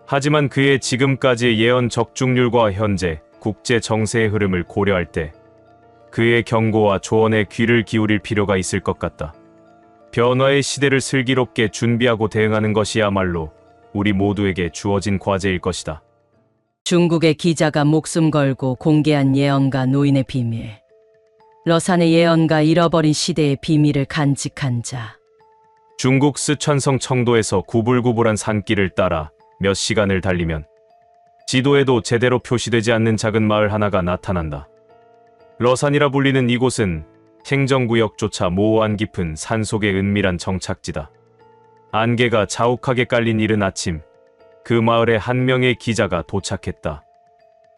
하지만 그의 지금까지의 예언 적중률과 현재 국제 정세의 흐름을 고려할 때 그의 경고와 조언에 귀를 기울일 필요가 있을 것 같다. 변화의 시대를 슬기롭게 준비하고 대응하는 것이야말로 우리 모두에게 주어진 과제일 것이다. 중국의 기자가 목숨 걸고 공개한 예언가 노인의 비밀. 러산의 예언가 잃어버린 시대의 비밀을 간직한 자. 중국 쓰촨성 청도에서 구불구불한 산길을 따라 몇 시간을 달리면 지도에도 제대로 표시되지 않는 작은 마을 하나가 나타난다. 러산이라 불리는 이곳은 행정구역조차 모호한 깊은 산속의 은밀한 정착지다. 안개가 자욱하게 깔린 이른 아침, 그 마을에 한 명의 기자가 도착했다.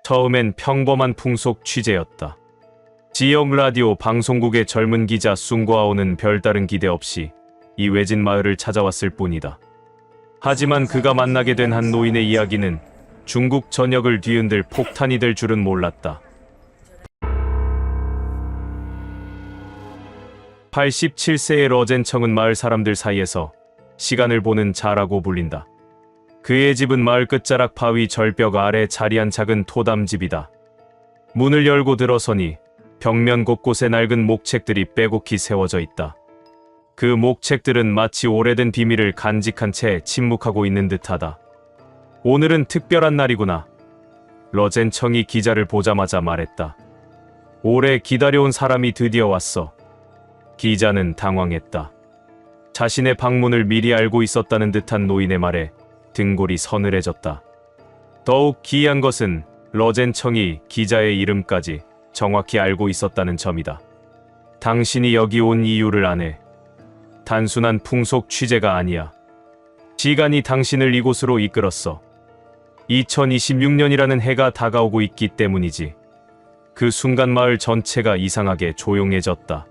처음엔 평범한 풍속 취재였다. 지역 라디오 방송국의 젊은 기자 숭고아오는 별다른 기대 없이 이 외진 마을을 찾아왔을 뿐이다. 하지만 그가 만나게 된 한 노인의 이야기는 중국 전역을 뒤흔들 폭탄이 될 줄은 몰랐다. 87세의 러젠청은 마을 사람들 사이에서 시간을 보는 자라고 불린다. 그의 집은 마을 끝자락 바위 절벽 아래 자리한 작은 토담집이다. 문을 열고 들어서니 벽면 곳곳에 낡은 목책들이 빼곡히 세워져 있다. 그 목책들은 마치 오래된 비밀을 간직한 채 침묵하고 있는 듯하다. 오늘은 특별한 날이구나. 러젠청이 기자를 보자마자 말했다. 오래 기다려온 사람이 드디어 왔어. 기자는 당황했다. 자신의 방문을 미리 알고 있었다는 듯한 노인의 말에 등골이 서늘해졌다. 더욱 기이한 것은 러젠청이 기자의 이름까지 정확히 알고 있었다는 점이다. 당신이 여기 온 이유를 아네. 단순한 풍속 취재가 아니야. 시간이 당신을 이곳으로 이끌었어. 2026년이라는 해가 다가오고 있기 때문이지. 그 순간 마을 전체가 이상하게 조용해졌다.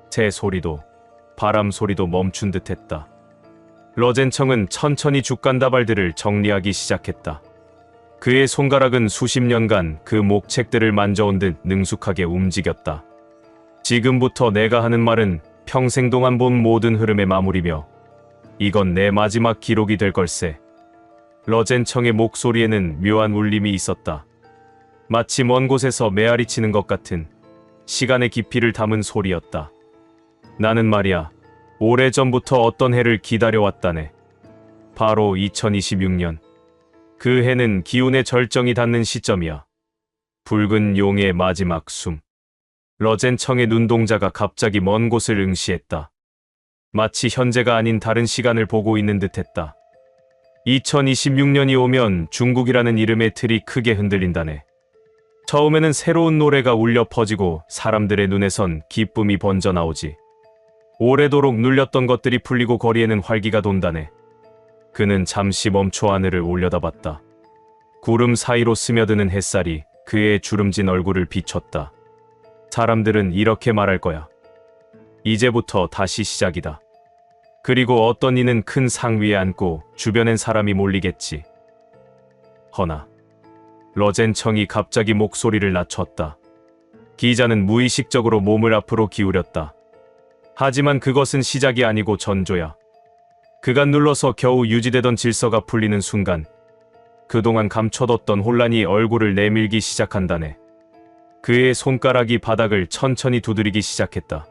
새 소리도 바람 소리도 멈춘 듯했다. 러젠청은 천천히 죽간다발들을 정리하기 시작했다. 그의 손가락은 수십 년간 그 목책들을 만져온 듯 능숙하게 움직였다. 지금부터 내가 하는 말은 평생 동안 본 모든 흐름의 마무리며 이건 내 마지막 기록이 될 걸세. 러젠청의 목소리에는 묘한 울림이 있었다. 마치 먼 곳에서 메아리 치는 것 같은 시간의 깊이를 담은 소리였다. 나는 말이야, 오래전부터 어떤 해를 기다려왔다네. 바로 2026년. 그 해는 기운의 절정이 닿는 시점이야. 붉은 용의 마지막 숨. 러젠청의 눈동자가 갑자기 먼 곳을 응시했다. 마치 현재가 아닌 다른 시간을 보고 있는 듯했다. 2026년이 오면 중국이라는 이름의 틀이 크게 흔들린다네. 처음에는 새로운 노래가 울려 퍼지고 사람들의 눈에선 기쁨이 번져 나오지. 오래도록 눌렸던 것들이 풀리고 거리에는 활기가 돈다네. 그는 잠시 멈춰 하늘을 올려다봤다. 구름 사이로 스며드는 햇살이 그의 주름진 얼굴을 비췄다. 사람들은 이렇게 말할 거야. 이제부터 다시 시작이다. 그리고 어떤 이는 큰 상 위에 앉고 주변엔 사람이 몰리겠지. 허나 러젠청이 갑자기 목소리를 낮췄다. 기자는 무의식적으로 몸을 앞으로 기울였다. 하지만 그것은 시작이 아니고 전조야. 그가 눌러서 겨우 유지되던 질서가 풀리는 순간 그동안 감춰뒀던 혼란이 얼굴을 내밀기 시작한다네. 그의 손가락이 바닥을 천천히 두드리기 시작했다.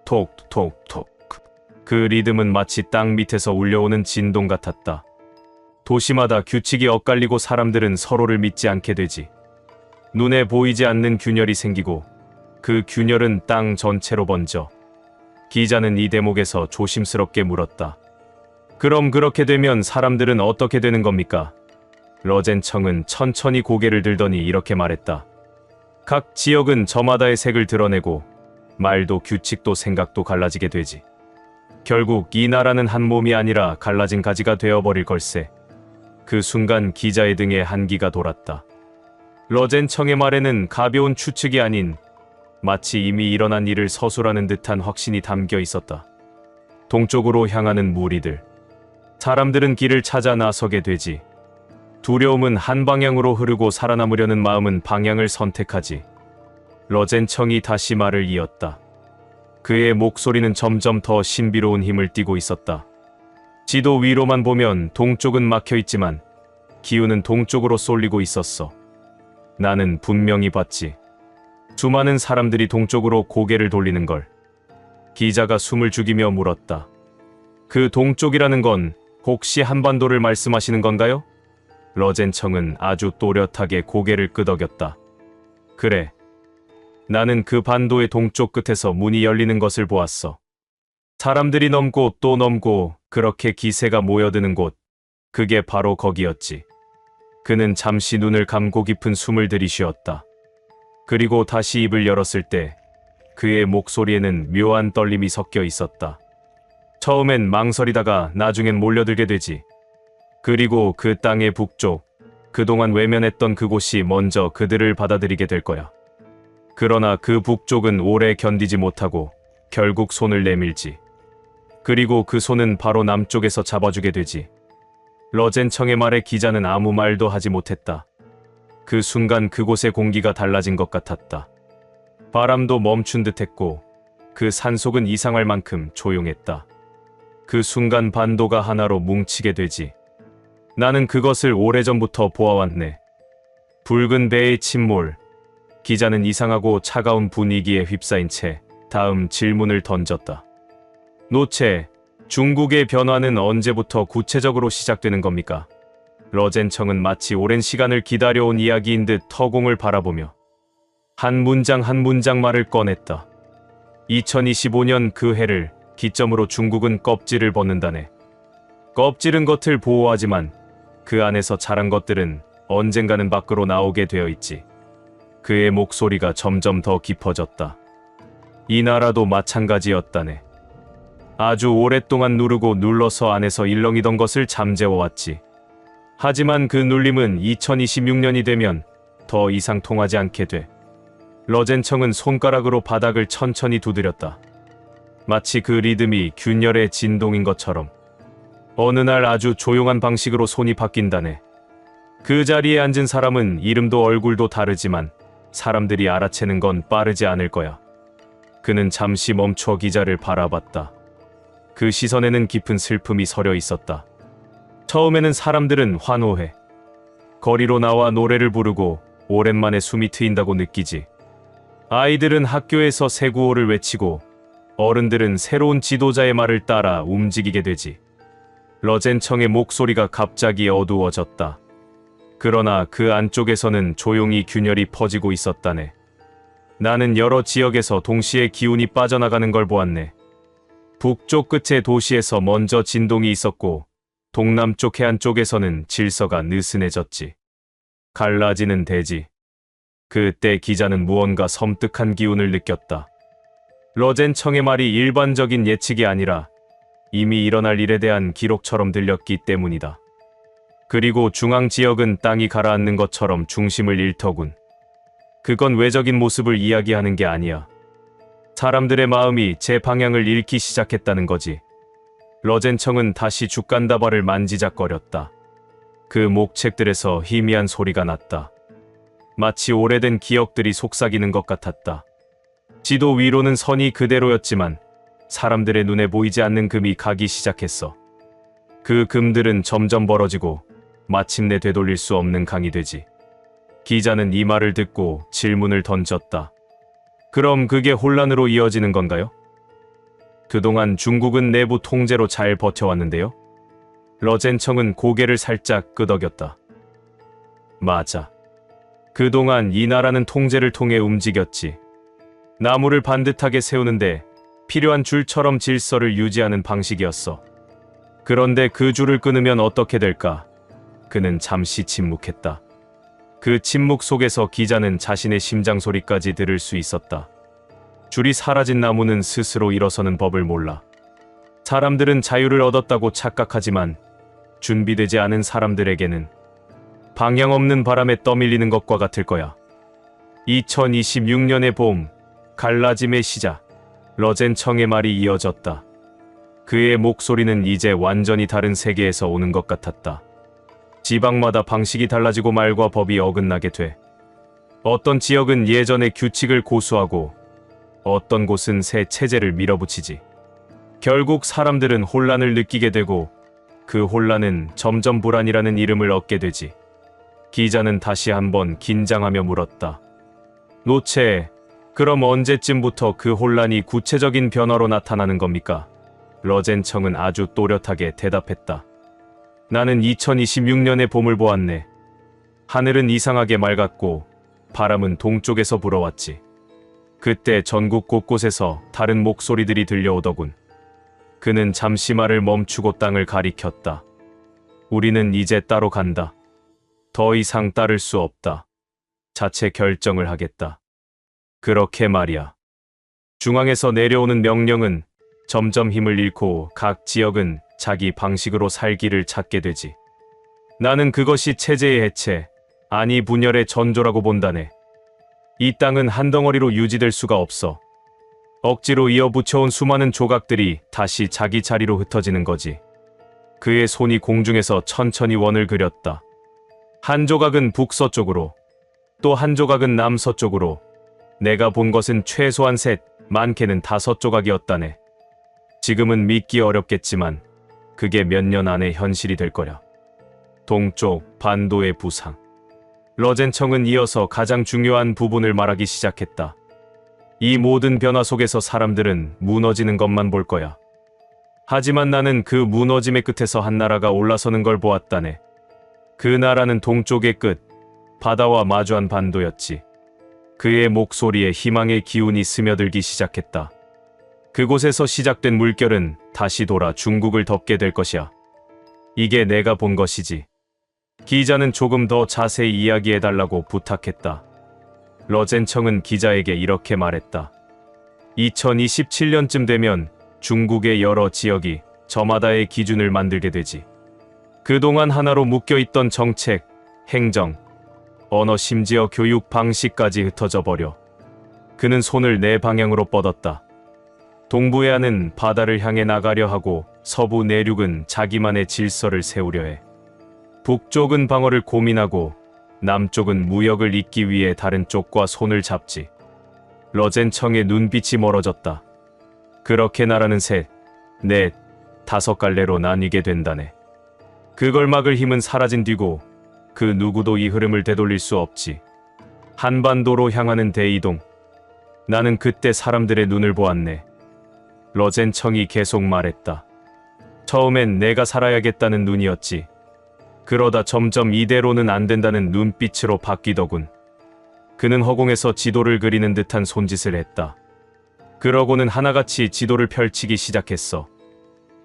톡톡톡. 그 리듬은 마치 땅 밑에서 울려오는 진동 같았다. 도시마다 규칙이 엇갈리고 사람들은 서로를 믿지 않게 되지. 눈에 보이지 않는 균열이 생기고 그 균열은 땅 전체로 번져. 기자는 이 대목에서 조심스럽게 물었다. 그럼 그렇게 되면 사람들은 어떻게 되는 겁니까? 러젠청은 천천히 고개를 들더니 이렇게 말했다. 각 지역은 저마다의 색을 드러내고 말도 규칙도 생각도 갈라지게 되지. 결국 이 나라는 한 몸이 아니라 갈라진 가지가 되어버릴 걸세. 그 순간 기자의 등에 한기가 돌았다. 러젠청의 말에는 가벼운 추측이 아닌 마치 이미 일어난 일을 서술하는 듯한 확신이 담겨 있었다. 동쪽으로 향하는 무리들. 사람들은 길을 찾아 나서게 되지. 두려움은 한 방향으로 흐르고 살아남으려는 마음은 방향을 선택하지. 러젠청이 다시 말을 이었다. 그의 목소리는 점점 더 신비로운 힘을 띠고 있었다. 지도 위로만 보면 동쪽은 막혀 있지만 기운은 동쪽으로 쏠리고 있었어. 나는 분명히 봤지. 수많은 사람들이 동쪽으로 고개를 돌리는 걸. 기자가 숨을 죽이며 물었다. 그 동쪽이라는 건 혹시 한반도를 말씀하시는 건가요? 러젠청은 아주 또렷하게 고개를 끄덕였다. 그래. 나는 그 반도의 동쪽 끝에서 문이 열리는 것을 보았어. 사람들이 넘고 또 넘고 그렇게 기세가 모여드는 곳. 그게 바로 거기였지. 그는 잠시 눈을 감고 깊은 숨을 들이쉬었다. 그리고 다시 입을 열었을 때 그의 목소리에는 묘한 떨림이 섞여 있었다. 처음엔 망설이다가 나중엔 몰려들게 되지. 그리고 그 땅의 북쪽, 그동안 외면했던 그곳이 먼저 그들을 받아들이게 될 거야. 그러나 그 북쪽은 오래 견디지 못하고 결국 손을 내밀지. 그리고 그 손은 바로 남쪽에서 잡아주게 되지. 러젠청의 말에 기자는 아무 말도 하지 못했다. 그 순간 그곳의 공기가 달라진 것 같았다. 바람도 멈춘 듯했고 그 산속은 이상할 만큼 조용했다. 그 순간 반도가 하나로 뭉치게 되지. 나는 그것을 오래전부터 보아왔네. 붉은 배의 침몰. 기자는 이상하고 차가운 분위기에 휩싸인 채 다음 질문을 던졌다. 노체, 중국의 변화는 언제부터 구체적으로 시작되는 겁니까? 러젠청은 마치 오랜 시간을 기다려온 이야기인 듯 터공을 바라보며 한 문장 한 문장 말을 꺼냈다. 2025년 그 해를 기점으로 중국은 껍질을 벗는다네. 껍질은 겉을 보호하지만 그 안에서 자란 것들은 언젠가는 밖으로 나오게 되어 있지. 그의 목소리가 점점 더 깊어졌다. 이 나라도 마찬가지였다네. 아주 오랫동안 누르고 눌러서 안에서 일렁이던 것을 잠재워왔지. 하지만 그 눌림은 2026년이 되면 더 이상 통하지 않게 돼. 러젠청은 손가락으로 바닥을 천천히 두드렸다. 마치 그 리듬이 균열의 진동인 것처럼. 어느 날 아주 조용한 방식으로 손이 바뀐다네. 그 자리에 앉은 사람은 이름도 얼굴도 다르지만 사람들이 알아채는 건 빠르지 않을 거야. 그는 잠시 멈춰 기자를 바라봤다. 그 시선에는 깊은 슬픔이 서려 있었다. 처음에는 사람들은 환호해. 거리로 나와 노래를 부르고 오랜만에 숨이 트인다고 느끼지. 아이들은 학교에서 새 구호를 외치고 어른들은 새로운 지도자의 말을 따라 움직이게 되지. 러젠청의 목소리가 갑자기 어두워졌다. 그러나 그 안쪽에서는 조용히 균열이 퍼지고 있었다네. 나는 여러 지역에서 동시에 기운이 빠져나가는 걸 보았네. 북쪽 끝의 도시에서 먼저 진동이 있었고 동남쪽 해안 쪽에서는 질서가 느슨해졌지. 갈라지는 대지. 그때 기자는 무언가 섬뜩한 기운을 느꼈다. 러젠청의 말이 일반적인 예측이 아니라 이미 일어날 일에 대한 기록처럼 들렸기 때문이다. 그리고 중앙 지역은 땅이 가라앉는 것처럼 중심을 잃더군. 그건 외적인 모습을 이야기하는 게 아니야. 사람들의 마음이 제 방향을 잃기 시작했다는 거지. 러젠청은 다시 죽간다발을 만지작거렸다. 그 목책들에서 희미한 소리가 났다. 마치 오래된 기억들이 속삭이는 것 같았다. 지도 위로는 선이 그대로였지만 사람들의 눈에 보이지 않는 금이 가기 시작했어. 그 금들은 점점 벌어지고 마침내 되돌릴 수 없는 강이 되지. 기자는 이 말을 듣고 질문을 던졌다. 그럼 그게 혼란으로 이어지는 건가요? 그동안 중국은 내부 통제로 잘 버텨왔는데요. 러젠청은 고개를 살짝 끄덕였다. 맞아. 그동안 이 나라는 통제를 통해 움직였지. 나무를 반듯하게 세우는데 필요한 줄처럼 질서를 유지하는 방식이었어. 그런데 그 줄을 끊으면 어떻게 될까? 그는 잠시 침묵했다. 그 침묵 속에서 기자는 자신의 심장 소리까지 들을 수 있었다. 줄이 사라진 나무는 스스로 일어서는 법을 몰라. 사람들은 자유를 얻었다고 착각하지만 준비되지 않은 사람들에게는 방향 없는 바람에 떠밀리는 것과 같을 거야. 2026년의 봄, 갈라짐의 시작. 러젠청의 말이 이어졌다. 그의 목소리는 이제 완전히 다른 세계에서 오는 것 같았다. 지방마다 방식이 달라지고 말과 법이 어긋나게 돼. 어떤 지역은 예전의 규칙을 고수하고 어떤 곳은 새 체제를 밀어붙이지. 결국 사람들은 혼란을 느끼게 되고 그 혼란은 점점 불안이라는 이름을 얻게 되지. 기자는 다시 한번 긴장하며 물었다. 노체, 그럼 언제쯤부터 그 혼란이 구체적인 변화로 나타나는 겁니까? 러젠청은 아주 또렷하게 대답했다. 나는 2026년의 봄을 보았네. 하늘은 이상하게 맑았고 바람은 동쪽에서 불어왔지. 그때 전국 곳곳에서 다른 목소리들이 들려오더군. 그는 잠시 말을 멈추고 땅을 가리켰다. 우리는 이제 따로 간다. 더 이상 따를 수 없다. 자체 결정을 하겠다. 그렇게 말이야. 중앙에서 내려오는 명령은 점점 힘을 잃고 각 지역은 자기 방식으로 살기를 찾게 되지. 나는 그것이 체제의 해체, 아니 분열의 전조라고 본다네. 이 땅은 한 덩어리로 유지될 수가 없어. 억지로 이어붙여온 수많은 조각들이 다시 자기 자리로 흩어지는 거지. 그의 손이 공중에서 천천히 원을 그렸다. 한 조각은 북서쪽으로, 또 한 조각은 남서쪽으로. 내가 본 것은 최소한 3, 많게는 5 조각이었다네. 지금은 믿기 어렵겠지만 그게 몇 년 안에 현실이 될 거야. 동쪽 반도의 부상. 러젠청은 이어서 가장 중요한 부분을 말하기 시작했다. 이 모든 변화 속에서 사람들은 무너지는 것만 볼 거야. 하지만 나는 그 무너짐의 끝에서 한 나라가 올라서는 걸 보았다네. 그 나라는 동쪽의 끝, 바다와 마주한 반도였지. 그의 목소리에 희망의 기운이 스며들기 시작했다. 그곳에서 시작된 물결은 다시 돌아 중국을 덮게 될 것이야. 이게 내가 본 것이지. 기자는 조금 더 자세히 이야기해달라고 부탁했다. 러젠청은 기자에게 이렇게 말했다. 2027년쯤 되면 중국의 여러 지역이 저마다의 기준을 만들게 되지. 그동안 하나로 묶여있던 정책, 행정, 언어 심지어 교육 방식까지 흩어져 버려. 그는 손을 내 방향으로 뻗었다. 동부해안은 바다를 향해 나가려 하고 서부 내륙은 자기만의 질서를 세우려 해. 북쪽은 방어를 고민하고 남쪽은 무역을 잇기 위해 다른 쪽과 손을 잡지. 러젠청의 눈빛이 멀어졌다. 그렇게 나라는 3, 4, 5갈래로 나뉘게 된다네. 그걸 막을 힘은 사라진 뒤고 그 누구도 이 흐름을 되돌릴 수 없지. 한반도로 향하는 대이동. 나는 그때 사람들의 눈을 보았네. 러젠청이 계속 말했다. 처음엔 내가 살아야겠다는 눈이었지. 그러다 점점 이대로는 안 된다는 눈빛으로 바뀌더군. 그는 허공에서 지도를 그리는 듯한 손짓을 했다. 그러고는 하나같이 지도를 펼치기 시작했어.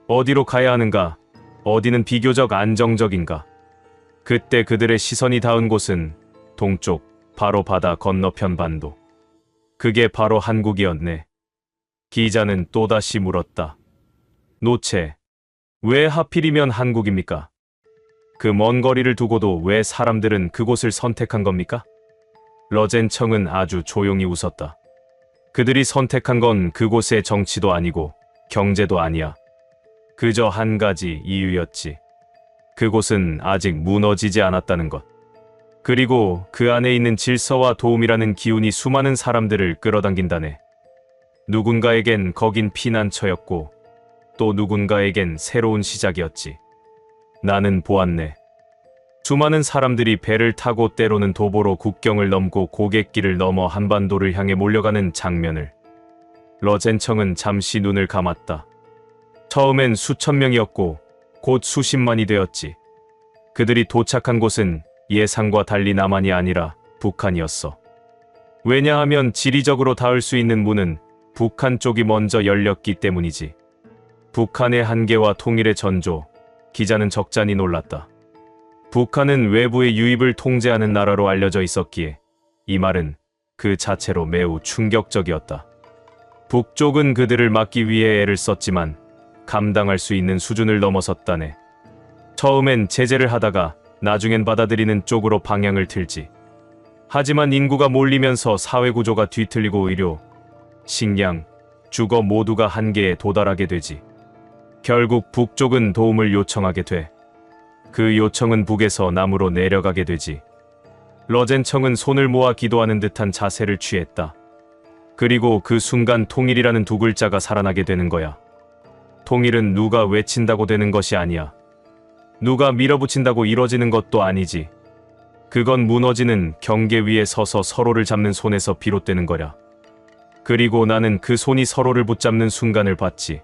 어디로 가야 하는가? 어디는 비교적 안정적인가? 그때 그들의 시선이 닿은 곳은 동쪽, 바로 바다 건너편 반도. 그게 바로 한국이었네. 기자는 또다시 물었다. 노체, 왜 하필이면 한국입니까? 그 먼 거리를 두고도 왜 사람들은 그곳을 선택한 겁니까? 러젠청은 아주 조용히 웃었다. 그들이 선택한 건 그곳의 정치도 아니고 경제도 아니야. 그저 한 가지 이유였지. 그곳은 아직 무너지지 않았다는 것. 그리고 그 안에 있는 질서와 도움이라는 기운이 수많은 사람들을 끌어당긴다네. 누군가에겐 거긴 피난처였고 또 누군가에겐 새로운 시작이었지. 나는 보았네. 수많은 사람들이 배를 타고 때로는 도보로 국경을 넘고 고갯길을 넘어 한반도를 향해 몰려가는 장면을. 러젠청은 잠시 눈을 감았다. 처음엔 수천 명이었고 곧 수십만이 되었지. 그들이 도착한 곳은 예상과 달리 남한이 아니라 북한이었어. 왜냐하면 지리적으로 닿을 수 있는 문은 북한 쪽이 먼저 열렸기 때문이지. 북한의 한계와 통일의 전조. 기자는 적잖이 놀랐다. 북한은 외부의 유입을 통제하는 나라로 알려져 있었기에 이 말은 그 자체로 매우 충격적이었다. 북쪽은 그들을 막기 위해 애를 썼지만 감당할 수 있는 수준을 넘어섰다네. 처음엔 제재를 하다가 나중엔 받아들이는 쪽으로 방향을 틀지. 하지만 인구가 몰리면서 사회구조가 뒤틀리고 의료, 식량, 주거 모두가 한계에 도달하게 되지. 결국 북쪽은 도움을 요청하게 돼. 그 요청은 북에서 남으로 내려가게 되지. 러젠청은 손을 모아 기도하는 듯한 자세를 취했다. 그리고 그 순간 통일이라는 두 글자가 살아나게 되는 거야. 통일은 누가 외친다고 되는 것이 아니야. 누가 밀어붙인다고 이뤄지는 것도 아니지. 그건 무너지는 경계 위에 서서 서로를 잡는 손에서 비롯되는 거야. 그리고 나는 그 손이 서로를 붙잡는 순간을 봤지.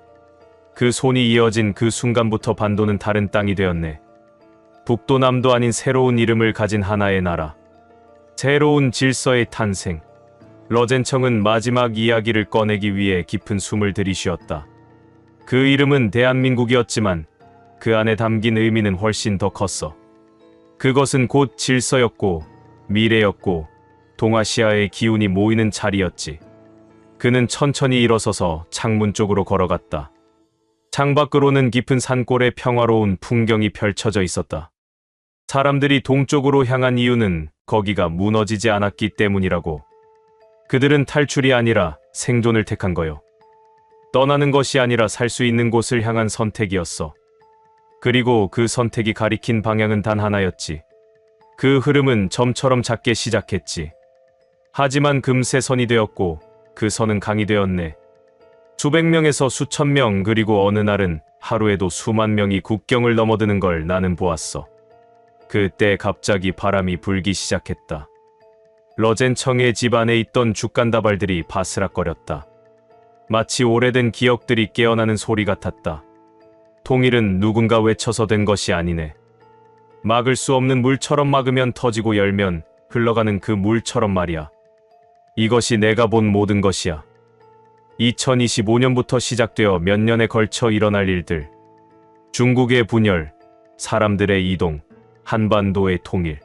그 손이 이어진 그 순간부터 반도는 다른 땅이 되었네. 북도 남도 아닌 새로운 이름을 가진 하나의 나라. 새로운 질서의 탄생. 러젠청은 마지막 이야기를 꺼내기 위해 깊은 숨을 들이쉬었다. 그 이름은 대한민국이었지만 그 안에 담긴 의미는 훨씬 더 컸어. 그것은 곧 질서였고 미래였고 동아시아의 기운이 모이는 자리였지. 그는 천천히 일어서서 창문 쪽으로 걸어갔다. 창밖으로는 깊은 산골의 평화로운 풍경이 펼쳐져 있었다. 사람들이 동쪽으로 향한 이유는 거기가 무너지지 않았기 때문이라고. 그들은 탈출이 아니라 생존을 택한 거요. 떠나는 것이 아니라 살 수 있는 곳을 향한 선택이었어. 그리고 그 선택이 가리킨 방향은 단 하나였지. 그 흐름은 점처럼 작게 시작했지. 하지만 금세 선이 되었고 그 선은 강이 되었네. 수백 명에서 수천 명, 그리고 어느 날은 하루에도 수만 명이 국경을 넘어드는 걸 나는 보았어. 그때 갑자기 바람이 불기 시작했다. 러젠청의 집안에 있던 죽간다발들이 바스락거렸다. 마치 오래된 기억들이 깨어나는 소리 같았다. 통일은 누군가 외쳐서 된 것이 아니네. 막을 수 없는 물처럼 막으면 터지고 열면 흘러가는 그 물처럼 말이야. 이것이 내가 본 모든 것이야. 2025년부터 시작되어 몇 년에 걸쳐 일어날 일들. 중국의 분열, 사람들의 이동, 한반도의 통일.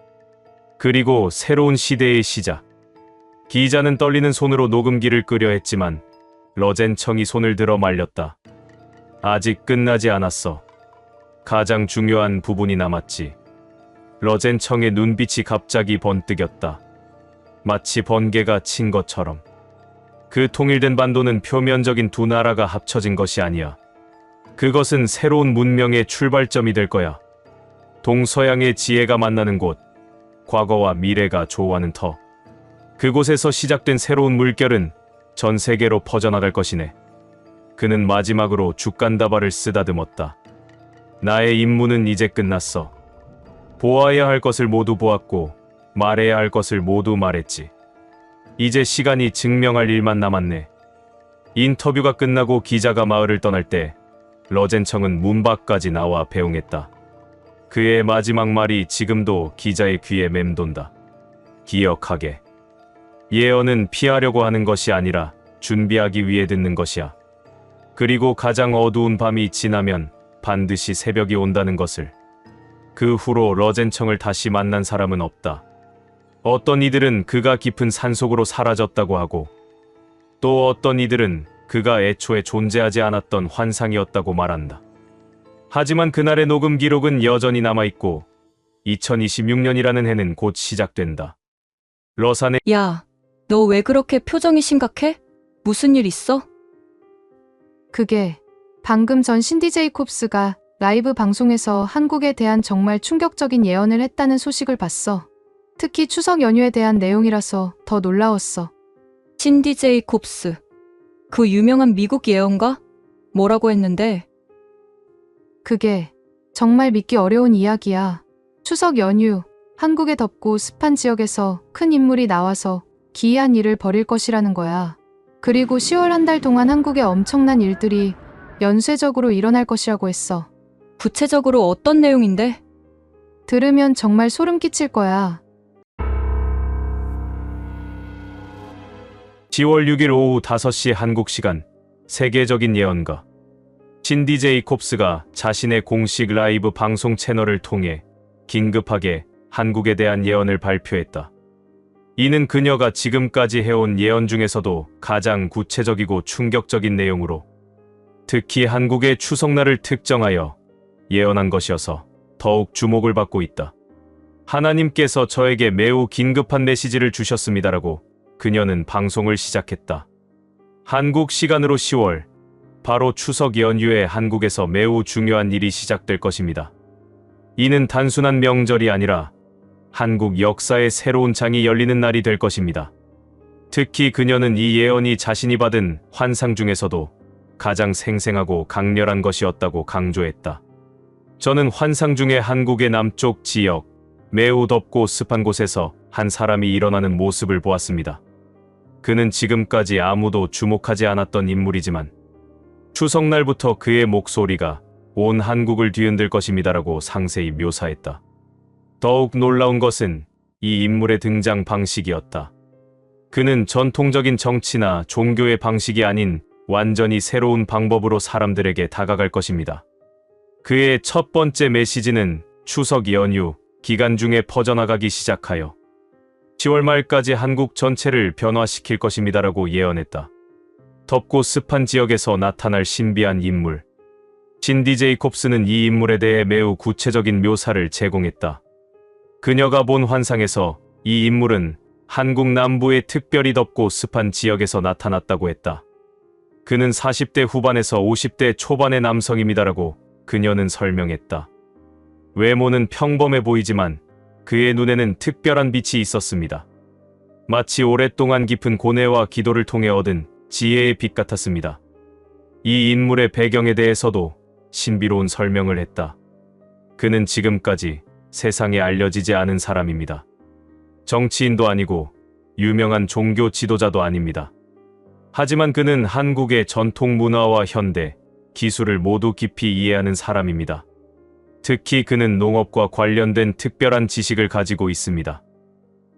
그리고 새로운 시대의 시작. 기자는 떨리는 손으로 녹음기를 끄려 했지만 러젠청이 손을 들어 말렸다. 아직 끝나지 않았어. 가장 중요한 부분이 남았지. 러젠청의 눈빛이 갑자기 번뜩였다. 마치 번개가 친 것처럼. 그 통일된 반도는 표면적인 두 나라가 합쳐진 것이 아니야. 그것은 새로운 문명의 출발점이 될 거야. 동서양의 지혜가 만나는 곳, 과거와 미래가 조화하는 터. 그곳에서 시작된 새로운 물결은 전 세계로 퍼져나갈 것이네. 그는 마지막으로 죽간다발을 쓰다듬었다. 나의 임무는 이제 끝났어. 보아야 할 것을 모두 보았고 말해야 할 것을 모두 말했지. 이제 시간이 증명할 일만 남았네. 인터뷰가 끝나고 기자가 마을을 떠날 때 러젠청은 문 밖까지 나와 배웅했다. 그의 마지막 말이 지금도 기자의 귀에 맴돈다. 기억하게. 예언은 피하려고 하는 것이 아니라 준비하기 위해 듣는 것이야. 그리고 가장 어두운 밤이 지나면 반드시 새벽이 온다는 것을. 그 후로 러젠청을 다시 만난 사람은 없다. 어떤 이들은 그가 깊은 산속으로 사라졌다고 하고, 또 어떤 이들은 그가 애초에 존재하지 않았던 환상이었다고 말한다. 하지만 그날의 녹음 기록은 여전히 남아있고 2026년이라는 해는 곧 시작된다. 러산의 야, 너 왜 그렇게 표정이 심각해? 무슨 일 있어? 그게 방금 전 신디 제이콥스가 라이브 방송에서 한국에 대한 정말 충격적인 예언을 했다는 소식을 봤어. 특히 추석 연휴에 대한 내용이라서 더 놀라웠어. 신디 제이콥스. 그 유명한 미국 예언가? 뭐라고 했는데? 그게 정말 믿기 어려운 이야기야. 추석 연휴, 한국의 덥고 습한 지역에서 큰 인물이 나와서 기이한 일을 벌일 것이라는 거야. 그리고 10월 한 달 동안 한국에 엄청난 일들이 연쇄적으로 일어날 것이라고 했어. 구체적으로 어떤 내용인데? 들으면 정말 소름 끼칠 거야. 10월 6일 오후 5시 한국 시간, 세계적인 예언가 신디 제이콥스가 자신의 공식 라이브 방송 채널을 통해 긴급하게 한국에 대한 예언을 발표했다. 이는 그녀가 지금까지 해온 예언 중에서도 가장 구체적이고 충격적인 내용으로, 특히 한국의 추석날을 특정하여 예언한 것이어서 더욱 주목을 받고 있다. 하나님께서 저에게 매우 긴급한 메시지를 주셨습니다라고 그녀는 방송을 시작했다. 한국 시간으로 10월, 바로 추석 연휴에 한국에서 매우 중요한 일이 시작될 것입니다. 이는 단순한 명절이 아니라 한국 역사의 새로운 장이 열리는 날이 될 것입니다. 특히 그녀는 이 예언이 자신이 받은 환상 중에서도 가장 생생하고 강렬한 것이었다고 강조했다. 저는 환상 중에 한국의 남쪽 지역, 매우 덥고 습한 곳에서 한 사람이 일어나는 모습을 보았습니다. 그는 지금까지 아무도 주목하지 않았던 인물이지만 추석날부터 그의 목소리가 온 한국을 뒤흔들 것입니다라고 상세히 묘사했다. 더욱 놀라운 것은 이 인물의 등장 방식이었다. 그는 전통적인 정치나 종교의 방식이 아닌 완전히 새로운 방법으로 사람들에게 다가갈 것입니다. 그의 첫 번째 메시지는 추석 연휴 기간 중에 퍼져나가기 시작하여 10월 말까지 한국 전체를 변화시킬 것입니다라고 예언했다. 덥고 습한 지역에서 나타날 신비한 인물. 신디 제이콥스는 이 인물에 대해 매우 구체적인 묘사를 제공했다. 그녀가 본 환상에서 이 인물은 한국 남부의 특별히 덥고 습한 지역에서 나타났다고 했다. 그는 40대 후반에서 50대 초반의 남성입니다라고 그녀는 설명했다. 외모는 평범해 보이지만 그의 눈에는 특별한 빛이 있었습니다. 마치 오랫동안 깊은 고뇌와 기도를 통해 얻은 지혜의 빛 같았습니다. 이 인물의 배경에 대해서도 신비로운 설명을 했다. 그는 지금까지 세상에 알려지지 않은 사람입니다. 정치인도 아니고 유명한 종교 지도자도 아닙니다. 하지만 그는 한국의 전통 문화와 현대, 기술을 모두 깊이 이해하는 사람입니다. 특히 그는 농업과 관련된 특별한 지식을 가지고 있습니다.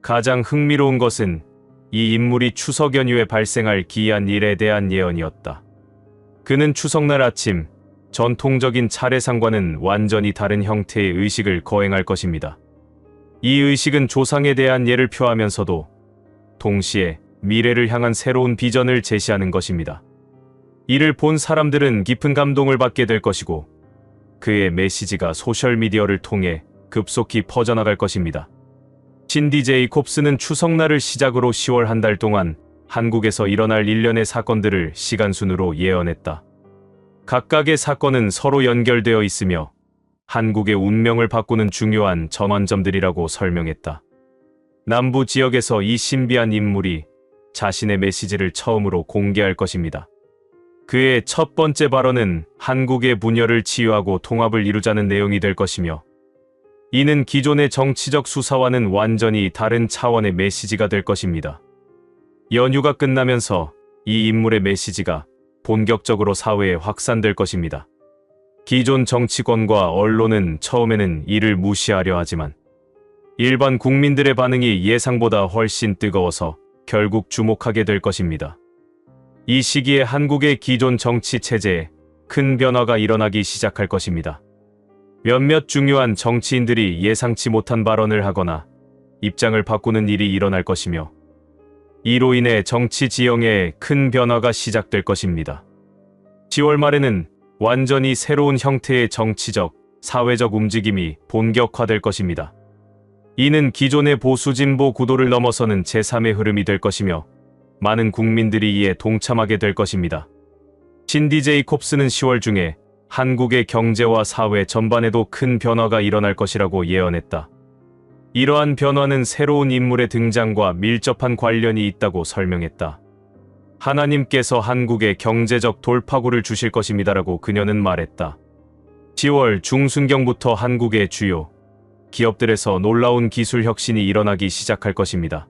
가장 흥미로운 것은 이 인물이 추석 연휴에 발생할 기이한 일에 대한 예언이었다. 그는 추석날 아침, 전통적인 차례상과는 완전히 다른 형태의 의식을 거행할 것입니다. 이 의식은 조상에 대한 예를 표하면서도 동시에 미래를 향한 새로운 비전을 제시하는 것입니다. 이를 본 사람들은 깊은 감동을 받게 될 것이고 그의 메시지가 소셜미디어를 통해 급속히 퍼져나갈 것입니다. 신디 제이콥스는 추석날을 시작으로 10월 한 달 동안 한국에서 일어날 일련의 사건들을 시간순으로 예언했다. 각각의 사건은 서로 연결되어 있으며 한국의 운명을 바꾸는 중요한 전환점들이라고 설명했다. 남부 지역에서 이 신비한 인물이 자신의 메시지를 처음으로 공개할 것입니다. 그의 첫 번째 발언은 한국의 분열을 치유하고 통합을 이루자는 내용이 될 것이며 이는 기존의 정치적 수사와는 완전히 다른 차원의 메시지가 될 것입니다. 연휴가 끝나면서 이 인물의 메시지가 본격적으로 사회에 확산될 것입니다. 기존 정치권과 언론은 처음에는 이를 무시하려 하지만 일반 국민들의 반응이 예상보다 훨씬 뜨거워서 결국 주목하게 될 것입니다. 이 시기에 한국의 기존 정치 체제에 큰 변화가 일어나기 시작할 것입니다. 몇몇 중요한 정치인들이 예상치 못한 발언을 하거나 입장을 바꾸는 일이 일어날 것이며 이로 인해 정치 지형에 큰 변화가 시작될 것입니다. 10월 말에는 완전히 새로운 형태의 정치적, 사회적 움직임이 본격화될 것입니다. 이는 기존의 보수-진보 구도를 넘어서는 제3의 흐름이 될 것이며 많은 국민들이 이에 동참하게 될 것입니다. 신디 제이콥스는 10월 중에 한국의 경제와 사회 전반에도 큰 변화가 일어날 것이라고 예언했다. 이러한 변화는 새로운 인물의 등장과 밀접한 관련이 있다고 설명했다. 하나님께서 한국에 경제적 돌파구를 주실 것입니다라고 그녀는 말했다. 10월 중순경부터 한국의 주요 기업들에서 놀라운 기술 혁신이 일어나기 시작할 것입니다.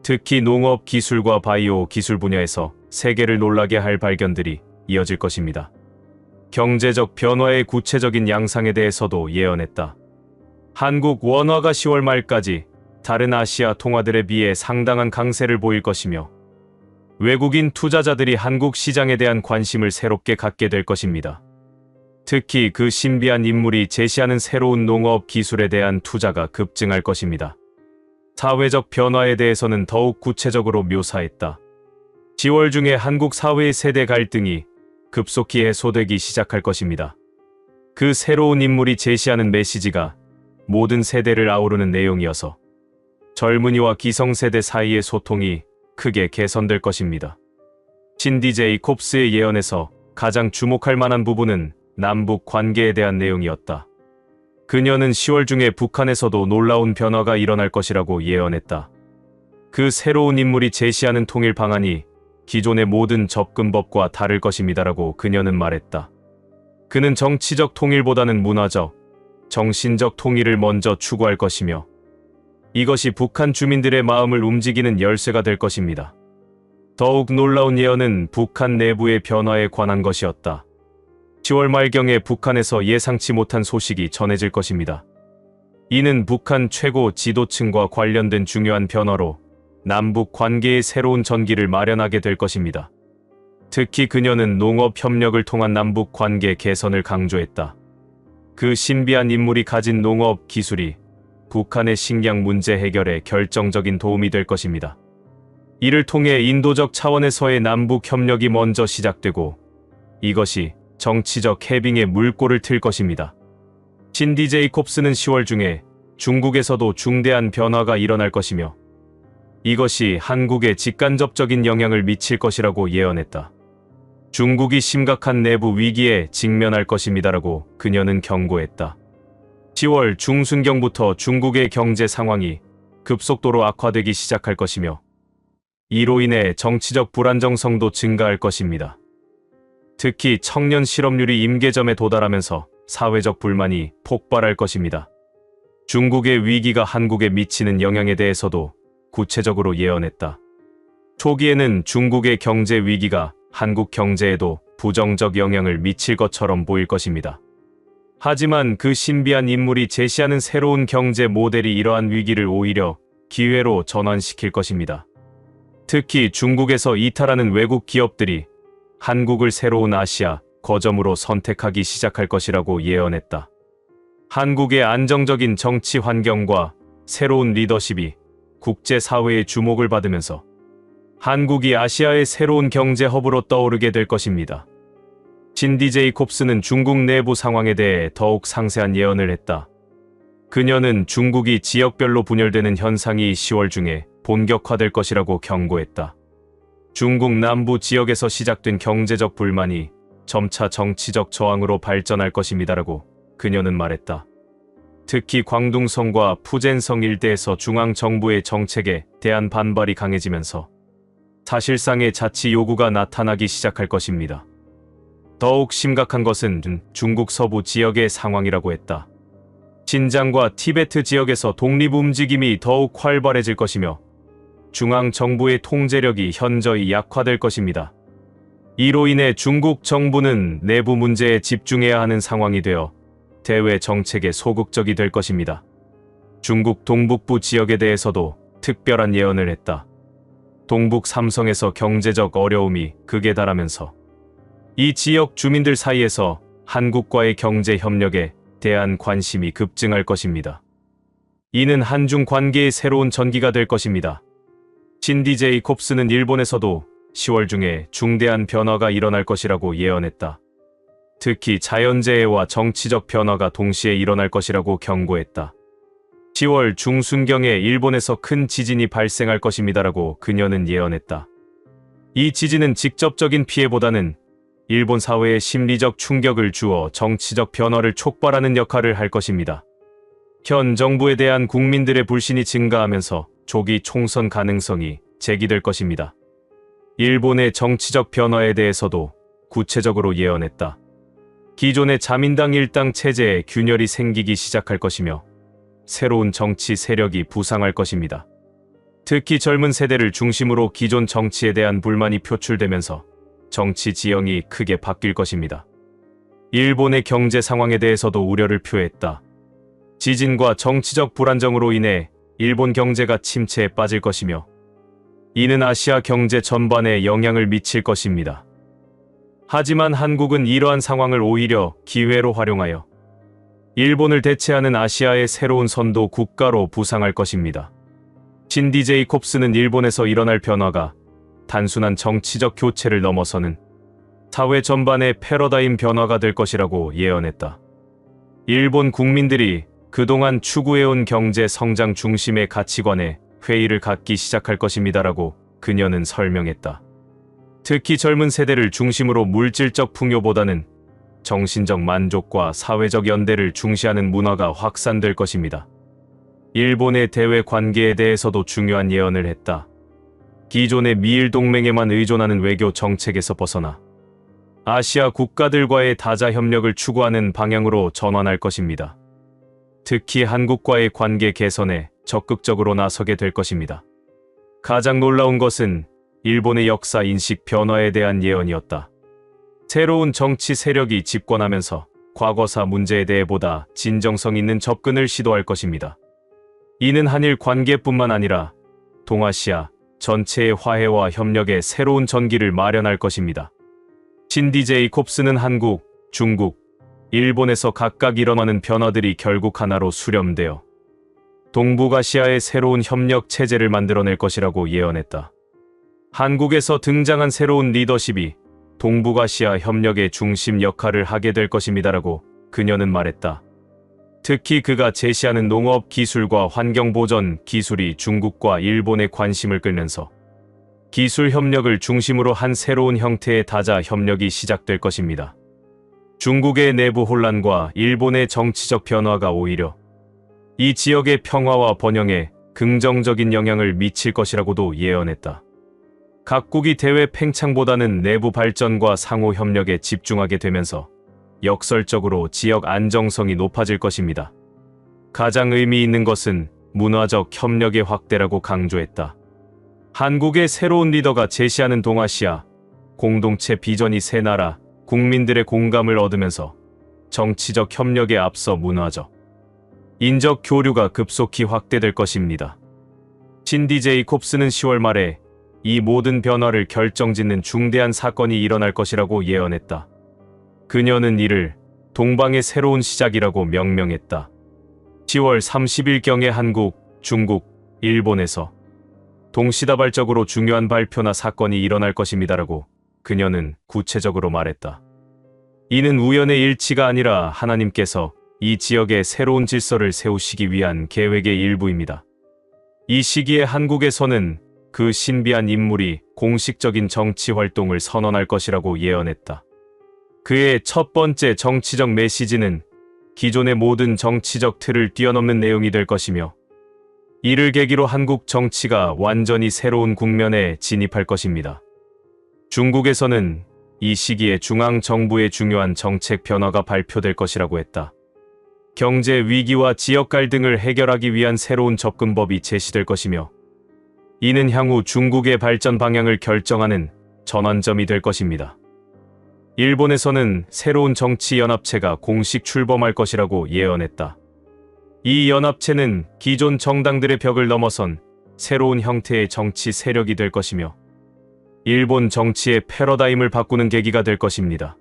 특히 농업 기술과 바이오 기술 분야에서 세계를 놀라게 할 발견들이 이어질 것입니다. 경제적 변화의 구체적인 양상에 대해서도 예언했다. 한국 원화가 10월 말까지 다른 아시아 통화들에 비해 상당한 강세를 보일 것이며 외국인 투자자들이 한국 시장에 대한 관심을 새롭게 갖게 될 것입니다. 특히 그 신비한 인물이 제시하는 새로운 농업 기술에 대한 투자가 급증할 것입니다. 사회적 변화에 대해서는 더욱 구체적으로 묘사했다. 10월 중에 한국 사회의 세대 갈등이 급속히 해소되기 시작할 것입니다. 그 새로운 인물이 제시하는 메시지가 모든 세대를 아우르는 내용이어서 젊은이와 기성세대 사이의 소통이 크게 개선될 것입니다. 신디 제이콥스의 예언에서 가장 주목할 만한 부분은 남북 관계에 대한 내용이었다. 그녀는 10월 중에 북한에서도 놀라운 변화가 일어날 것이라고 예언했다. 그 새로운 인물이 제시하는 통일 방안이 기존의 모든 접근법과 다를 것입니다라고 그녀는 말했다. 그는 정치적 통일보다는 문화적, 정신적 통일을 먼저 추구할 것이며 이것이 북한 주민들의 마음을 움직이는 열쇠가 될 것입니다. 더욱 놀라운 예언은 북한 내부의 변화에 관한 것이었다. 10월 말경에 북한에서 예상치 못한 소식이 전해질 것입니다. 이는 북한 최고 지도층과 관련된 중요한 변화로 남북 관계의 새로운 전기를 마련하게 될 것입니다. 특히 그녀는 농업 협력을 통한 남북 관계 개선을 강조했다. 그 신비한 인물이 가진 농업 기술이 북한의 식량 문제 해결에 결정적인 도움이 될 것입니다. 이를 통해 인도적 차원에서의 남북 협력이 먼저 시작되고 이것이 정치적 해빙의 물꼬를 틀 것입니다. 신디 제이콥스는 10월 중에 중국에서도 중대한 변화가 일어날 것이며 이것이 한국에 직간접적인 영향을 미칠 것이라고 예언했다. 중국이 심각한 내부 위기에 직면할 것입니다라고 그녀는 경고했다. 10월 중순경부터 중국의 경제 상황이 급속도로 악화되기 시작할 것이며 이로 인해 정치적 불안정성도 증가할 것입니다. 특히 청년 실업률이 임계점에 도달하면서 사회적 불만이 폭발할 것입니다. 중국의 위기가 한국에 미치는 영향에 대해서도 구체적으로 예언했다. 초기에는 중국의 경제 위기가 한국 경제에도 부정적 영향을 미칠 것처럼 보일 것입니다. 하지만 그 신비한 인물이 제시하는 새로운 경제 모델이 이러한 위기를 오히려 기회로 전환시킬 것입니다. 특히 중국에서 이탈하는 외국 기업들이 한국을 새로운 아시아 거점으로 선택하기 시작할 것이라고 예언했다. 한국의 안정적인 정치 환경과 새로운 리더십이 국제사회의 주목을 받으면서 한국이 아시아의 새로운 경제 허브로 떠오르게 될 것입니다. 신디 제이콥스는 중국 내부 상황에 대해 더욱 상세한 예언을 했다. 그녀는 중국이 지역별로 분열되는 현상이 10월 중에 본격화될 것이라고 경고했다. 중국 남부 지역에서 시작된 경제적 불만이 점차 정치적 저항으로 발전할 것입니다라고 그녀는 말했다. 특히 광둥성과 푸젠성 일대에서 중앙정부의 정책에 대한 반발이 강해지면서 사실상의 자치 요구가 나타나기 시작할 것입니다. 더욱 심각한 것은 중국 서부 지역의 상황이라고 했다. 신장과 티베트 지역에서 독립 움직임이 더욱 활발해질 것이며 중앙정부의 통제력이 현저히 약화될 것입니다. 이로 인해 중국 정부는 내부 문제에 집중해야 하는 상황이 되어 대외 정책에 소극적이 될 것입니다. 중국 동북부 지역에 대해서도 특별한 예언을 했다. 동북 삼성에서 경제적 어려움이 극에 달하면서 이 지역 주민들 사이에서 한국과의 경제 협력에 대한 관심이 급증할 것입니다. 이는 한중 관계의 새로운 전기가 될 것입니다. 신디 제이콥스는 일본에서도 10월 중에 중대한 변화가 일어날 것이라고 예언했다. 특히 자연재해와 정치적 변화가 동시에 일어날 것이라고 경고했다. 10월 중순경에 일본에서 큰 지진이 발생할 것입니다라고 그녀는 예언했다. 이 지진은 직접적인 피해보다는 일본 사회에 심리적 충격을 주어 정치적 변화를 촉발하는 역할을 할 것입니다. 현 정부에 대한 국민들의 불신이 증가하면서 조기 총선 가능성이 제기될 것입니다. 일본의 정치적 변화에 대해서도 구체적으로 예언했다. 기존의 자민당 일당 체제에 균열이 생기기 시작할 것이며 새로운 정치 세력이 부상할 것입니다. 특히 젊은 세대를 중심으로 기존 정치에 대한 불만이 표출되면서 정치 지형이 크게 바뀔 것입니다. 일본의 경제 상황에 대해서도 우려를 표했다. 지진과 정치적 불안정으로 인해 일본 경제가 침체에 빠질 것이며 이는 아시아 경제 전반에 영향을 미칠 것입니다. 하지만 한국은 이러한 상황을 오히려 기회로 활용하여 일본을 대체하는 아시아의 새로운 선도 국가로 부상할 것입니다. 신디 제이콥스는 일본에서 일어날 변화가 단순한 정치적 교체를 넘어서는 사회 전반의 패러다임 변화가 될 것이라고 예언했다. 일본 국민들이 그동안 추구해온 경제 성장 중심의 가치관에 회의를 갖기 시작할 것입니다라고 그녀는 설명했다. 특히 젊은 세대를 중심으로 물질적 풍요보다는 정신적 만족과 사회적 연대를 중시하는 문화가 확산될 것입니다. 일본의 대외 관계에 대해서도 중요한 예언을 했다. 기존의 미일 동맹에만 의존하는 외교 정책에서 벗어나 아시아 국가들과의 다자 협력을 추구하는 방향으로 전환할 것입니다. 특히 한국과의 관계 개선에 적극적으로 나서게 될 것입니다. 가장 놀라운 것은 일본의 역사 인식 변화에 대한 예언이었다. 새로운 정치 세력이 집권하면서 과거사 문제에 대해 보다 진정성 있는 접근을 시도할 것입니다. 이는 한일 관계뿐만 아니라 동아시아 전체의 화해와 협력에 새로운 전기를 마련할 것입니다. 신디 제이콥스는 한국, 중국, 일본에서 각각 일어나는 변화들이 결국 하나로 수렴되어 동북아시아의 새로운 협력 체제를 만들어낼 것이라고 예언했다. 한국에서 등장한 새로운 리더십이 동북아시아 협력의 중심 역할을 하게 될 것입니다라고 그녀는 말했다. 특히 그가 제시하는 농업 기술과 환경 보전 기술이 중국과 일본의 관심을 끌면서 기술 협력을 중심으로 한 새로운 형태의 다자 협력이 시작될 것입니다. 중국의 내부 혼란과 일본의 정치적 변화가 오히려 이 지역의 평화와 번영에 긍정적인 영향을 미칠 것이라고도 예언했다. 각국이 대외 팽창보다는 내부 발전과 상호 협력에 집중하게 되면서 역설적으로 지역 안정성이 높아질 것입니다. 가장 의미 있는 것은 문화적 협력의 확대라고 강조했다. 한국의 새로운 리더가 제시하는 동아시아 공동체 비전이 새 나라 국민들의 공감을 얻으면서 정치적 협력에 앞서 문화적, 인적 교류가 급속히 확대될 것입니다. 신디 제이콥스는 10월 말에 이 모든 변화를 결정짓는 중대한 사건이 일어날 것이라고 예언했다. 그녀는 이를 동방의 새로운 시작이라고 명명했다. 10월 30일경에 한국, 중국, 일본에서 동시다발적으로 중요한 발표나 사건이 일어날 것입니다라고 그녀는 구체적으로 말했다. 이는 우연의 일치가 아니라 하나님께서 이 지역에 새로운 질서를 세우시기 위한 계획의 일부입니다. 이 시기에 한국에서는 그 신비한 인물이 공식적인 정치 활동을 선언할 것이라고 예언했다. 그의 첫 번째 정치적 메시지는 기존의 모든 정치적 틀을 뛰어넘는 내용이 될 것이며 이를 계기로 한국 정치가 완전히 새로운 국면에 진입할 것입니다. 중국에서는 이 시기에 중앙정부의 중요한 정책 변화가 발표될 것이라고 했다. 경제 위기와 지역 갈등을 해결하기 위한 새로운 접근법이 제시될 것이며 이는 향후 중국의 발전 방향을 결정하는 전환점이 될 것입니다. 일본에서는 새로운 정치 연합체가 공식 출범할 것이라고 예언했다. 이 연합체는 기존 정당들의 벽을 넘어선 새로운 형태의 정치 세력이 될 것이며 일본 정치의 패러다임을 바꾸는 계기가 될 것입니다.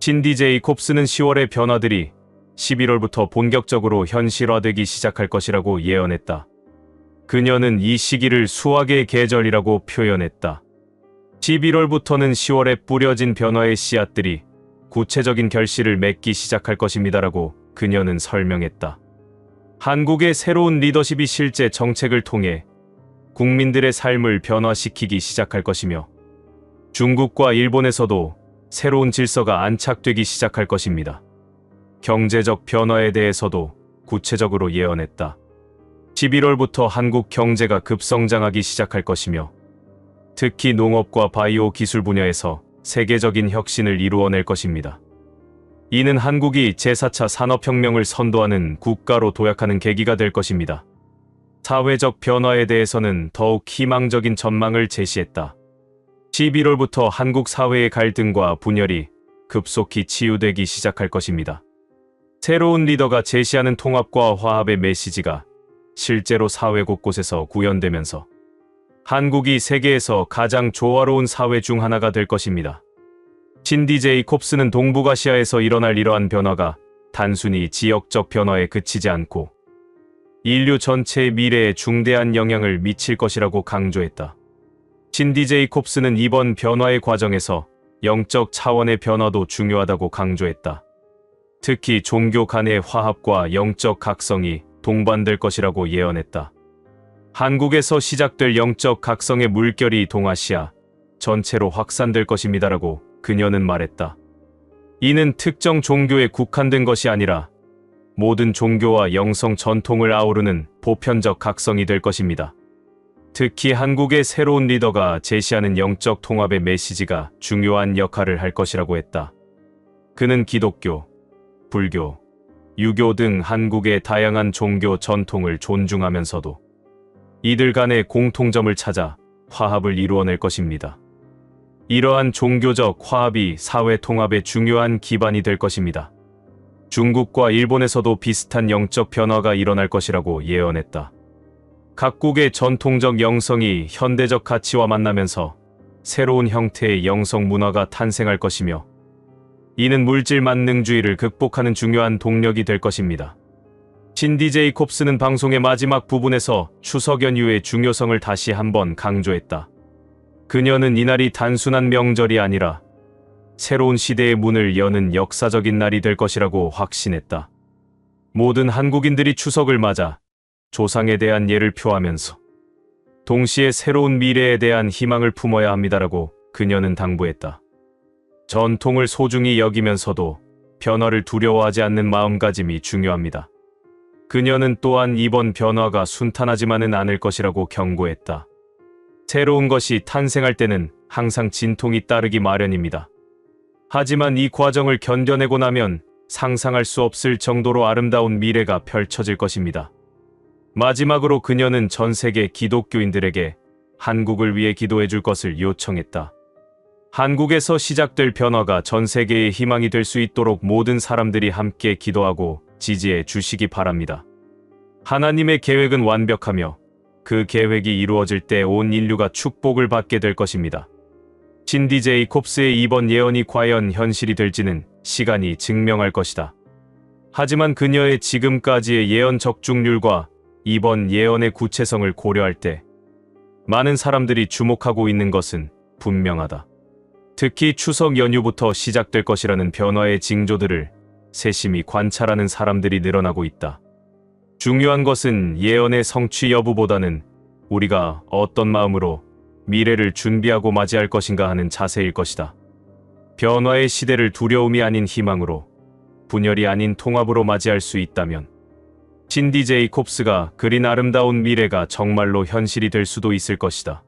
신디 제이콥스는 10월의 변화들이 11월부터 본격적으로 현실화되기 시작할 것이라고 예언했다. 그녀는 이 시기를 수확의 계절이라고 표현했다. 11월부터는 10월에 뿌려진 변화의 씨앗들이 구체적인 결실을 맺기 시작할 것입니다라고 그녀는 설명했다. 한국의 새로운 리더십이 실제 정책을 통해 국민들의 삶을 변화시키기 시작할 것이며 중국과 일본에서도 새로운 질서가 안착되기 시작할 것입니다. 경제적 변화에 대해서도 구체적으로 예언했다. 11월부터 한국 경제가 급성장하기 시작할 것이며 특히 농업과 바이오 기술 분야에서 세계적인 혁신을 이루어낼 것입니다. 이는 한국이 제4차 산업혁명을 선도하는 국가로 도약하는 계기가 될 것입니다. 사회적 변화에 대해서는 더욱 희망적인 전망을 제시했다. 11월부터 한국 사회의 갈등과 분열이 급속히 치유되기 시작할 것입니다. 새로운 리더가 제시하는 통합과 화합의 메시지가 실제로 사회 곳곳에서 구현되면서 한국이 세계에서 가장 조화로운 사회 중 하나가 될 것입니다. 신디 제이콥스는 동북아시아에서 일어날 이러한 변화가 단순히 지역적 변화에 그치지 않고 인류 전체의 미래에 중대한 영향을 미칠 것이라고 강조했다. 신디 제이콥스는 이번 변화의 과정에서 영적 차원의 변화도 중요하다고 강조했다. 특히 종교 간의 화합과 영적 각성이 동반될 것이라고 예언했다. 한국에서 시작될 영적 각성의 물결이 동아시아 전체로 확산될 것입니다라고 그녀는 말했다. 이는 특정 종교에 국한된 것이 아니라 모든 종교와 영성 전통을 아우르는 보편적 각성이 될 것입니다. 특히 한국의 새로운 리더가 제시하는 영적 통합의 메시지가 중요한 역할을 할 것이라고 했다. 그는 기독교, 불교, 유교 등 한국의 다양한 종교 전통을 존중하면서도 이들 간의 공통점을 찾아 화합을 이루어낼 것입니다. 이러한 종교적 화합이 사회 통합의 중요한 기반이 될 것입니다. 중국과 일본에서도 비슷한 영적 변화가 일어날 것이라고 예언했다. 각국의 전통적 영성이 현대적 가치와 만나면서 새로운 형태의 영성 문화가 탄생할 것이며 이는 물질 만능주의를 극복하는 중요한 동력이 될 것입니다. 신디 제이콥스는 방송의 마지막 부분에서 추석 연휴의 중요성을 다시 한번 강조했다. 그녀는 이날이 단순한 명절이 아니라 새로운 시대의 문을 여는 역사적인 날이 될 것이라고 확신했다. 모든 한국인들이 추석을 맞아 조상에 대한 예를 표하면서 동시에 새로운 미래에 대한 희망을 품어야 합니다라고 그녀는 당부했다. 전통을 소중히 여기면서도 변화를 두려워하지 않는 마음가짐이 중요합니다. 그녀는 또한 이번 변화가 순탄하지만은 않을 것이라고 경고했다. 새로운 것이 탄생할 때는 항상 진통이 따르기 마련입니다. 하지만 이 과정을 견뎌내고 나면 상상할 수 없을 정도로 아름다운 미래가 펼쳐질 것입니다. 마지막으로 그녀는 전 세계 기독교인들에게 한국을 위해 기도해 줄 것을 요청했다. 한국에서 시작될 변화가 전 세계의 희망이 될 수 있도록 모든 사람들이 함께 기도하고 지지해 주시기 바랍니다. 하나님의 계획은 완벽하며 그 계획이 이루어질 때 온 인류가 축복을 받게 될 것입니다. 신디 제이콥스의 이번 예언이 과연 현실이 될지는 시간이 증명할 것이다. 하지만 그녀의 지금까지의 예언 적중률과 이번 예언의 구체성을 고려할 때 많은 사람들이 주목하고 있는 것은 분명하다. 특히 추석 연휴부터 시작될 것이라는 변화의 징조들을 세심히 관찰하는 사람들이 늘어나고 있다. 중요한 것은 예언의 성취 여부보다는 우리가 어떤 마음으로 미래를 준비하고 맞이할 것인가 하는 자세일 것이다. 변화의 시대를 두려움이 아닌 희망으로, 분열이 아닌 통합으로 맞이할 수 있다면 신디 제이콥스가 그린 아름다운 미래가 정말로 현실이 될 수도 있을 것이다.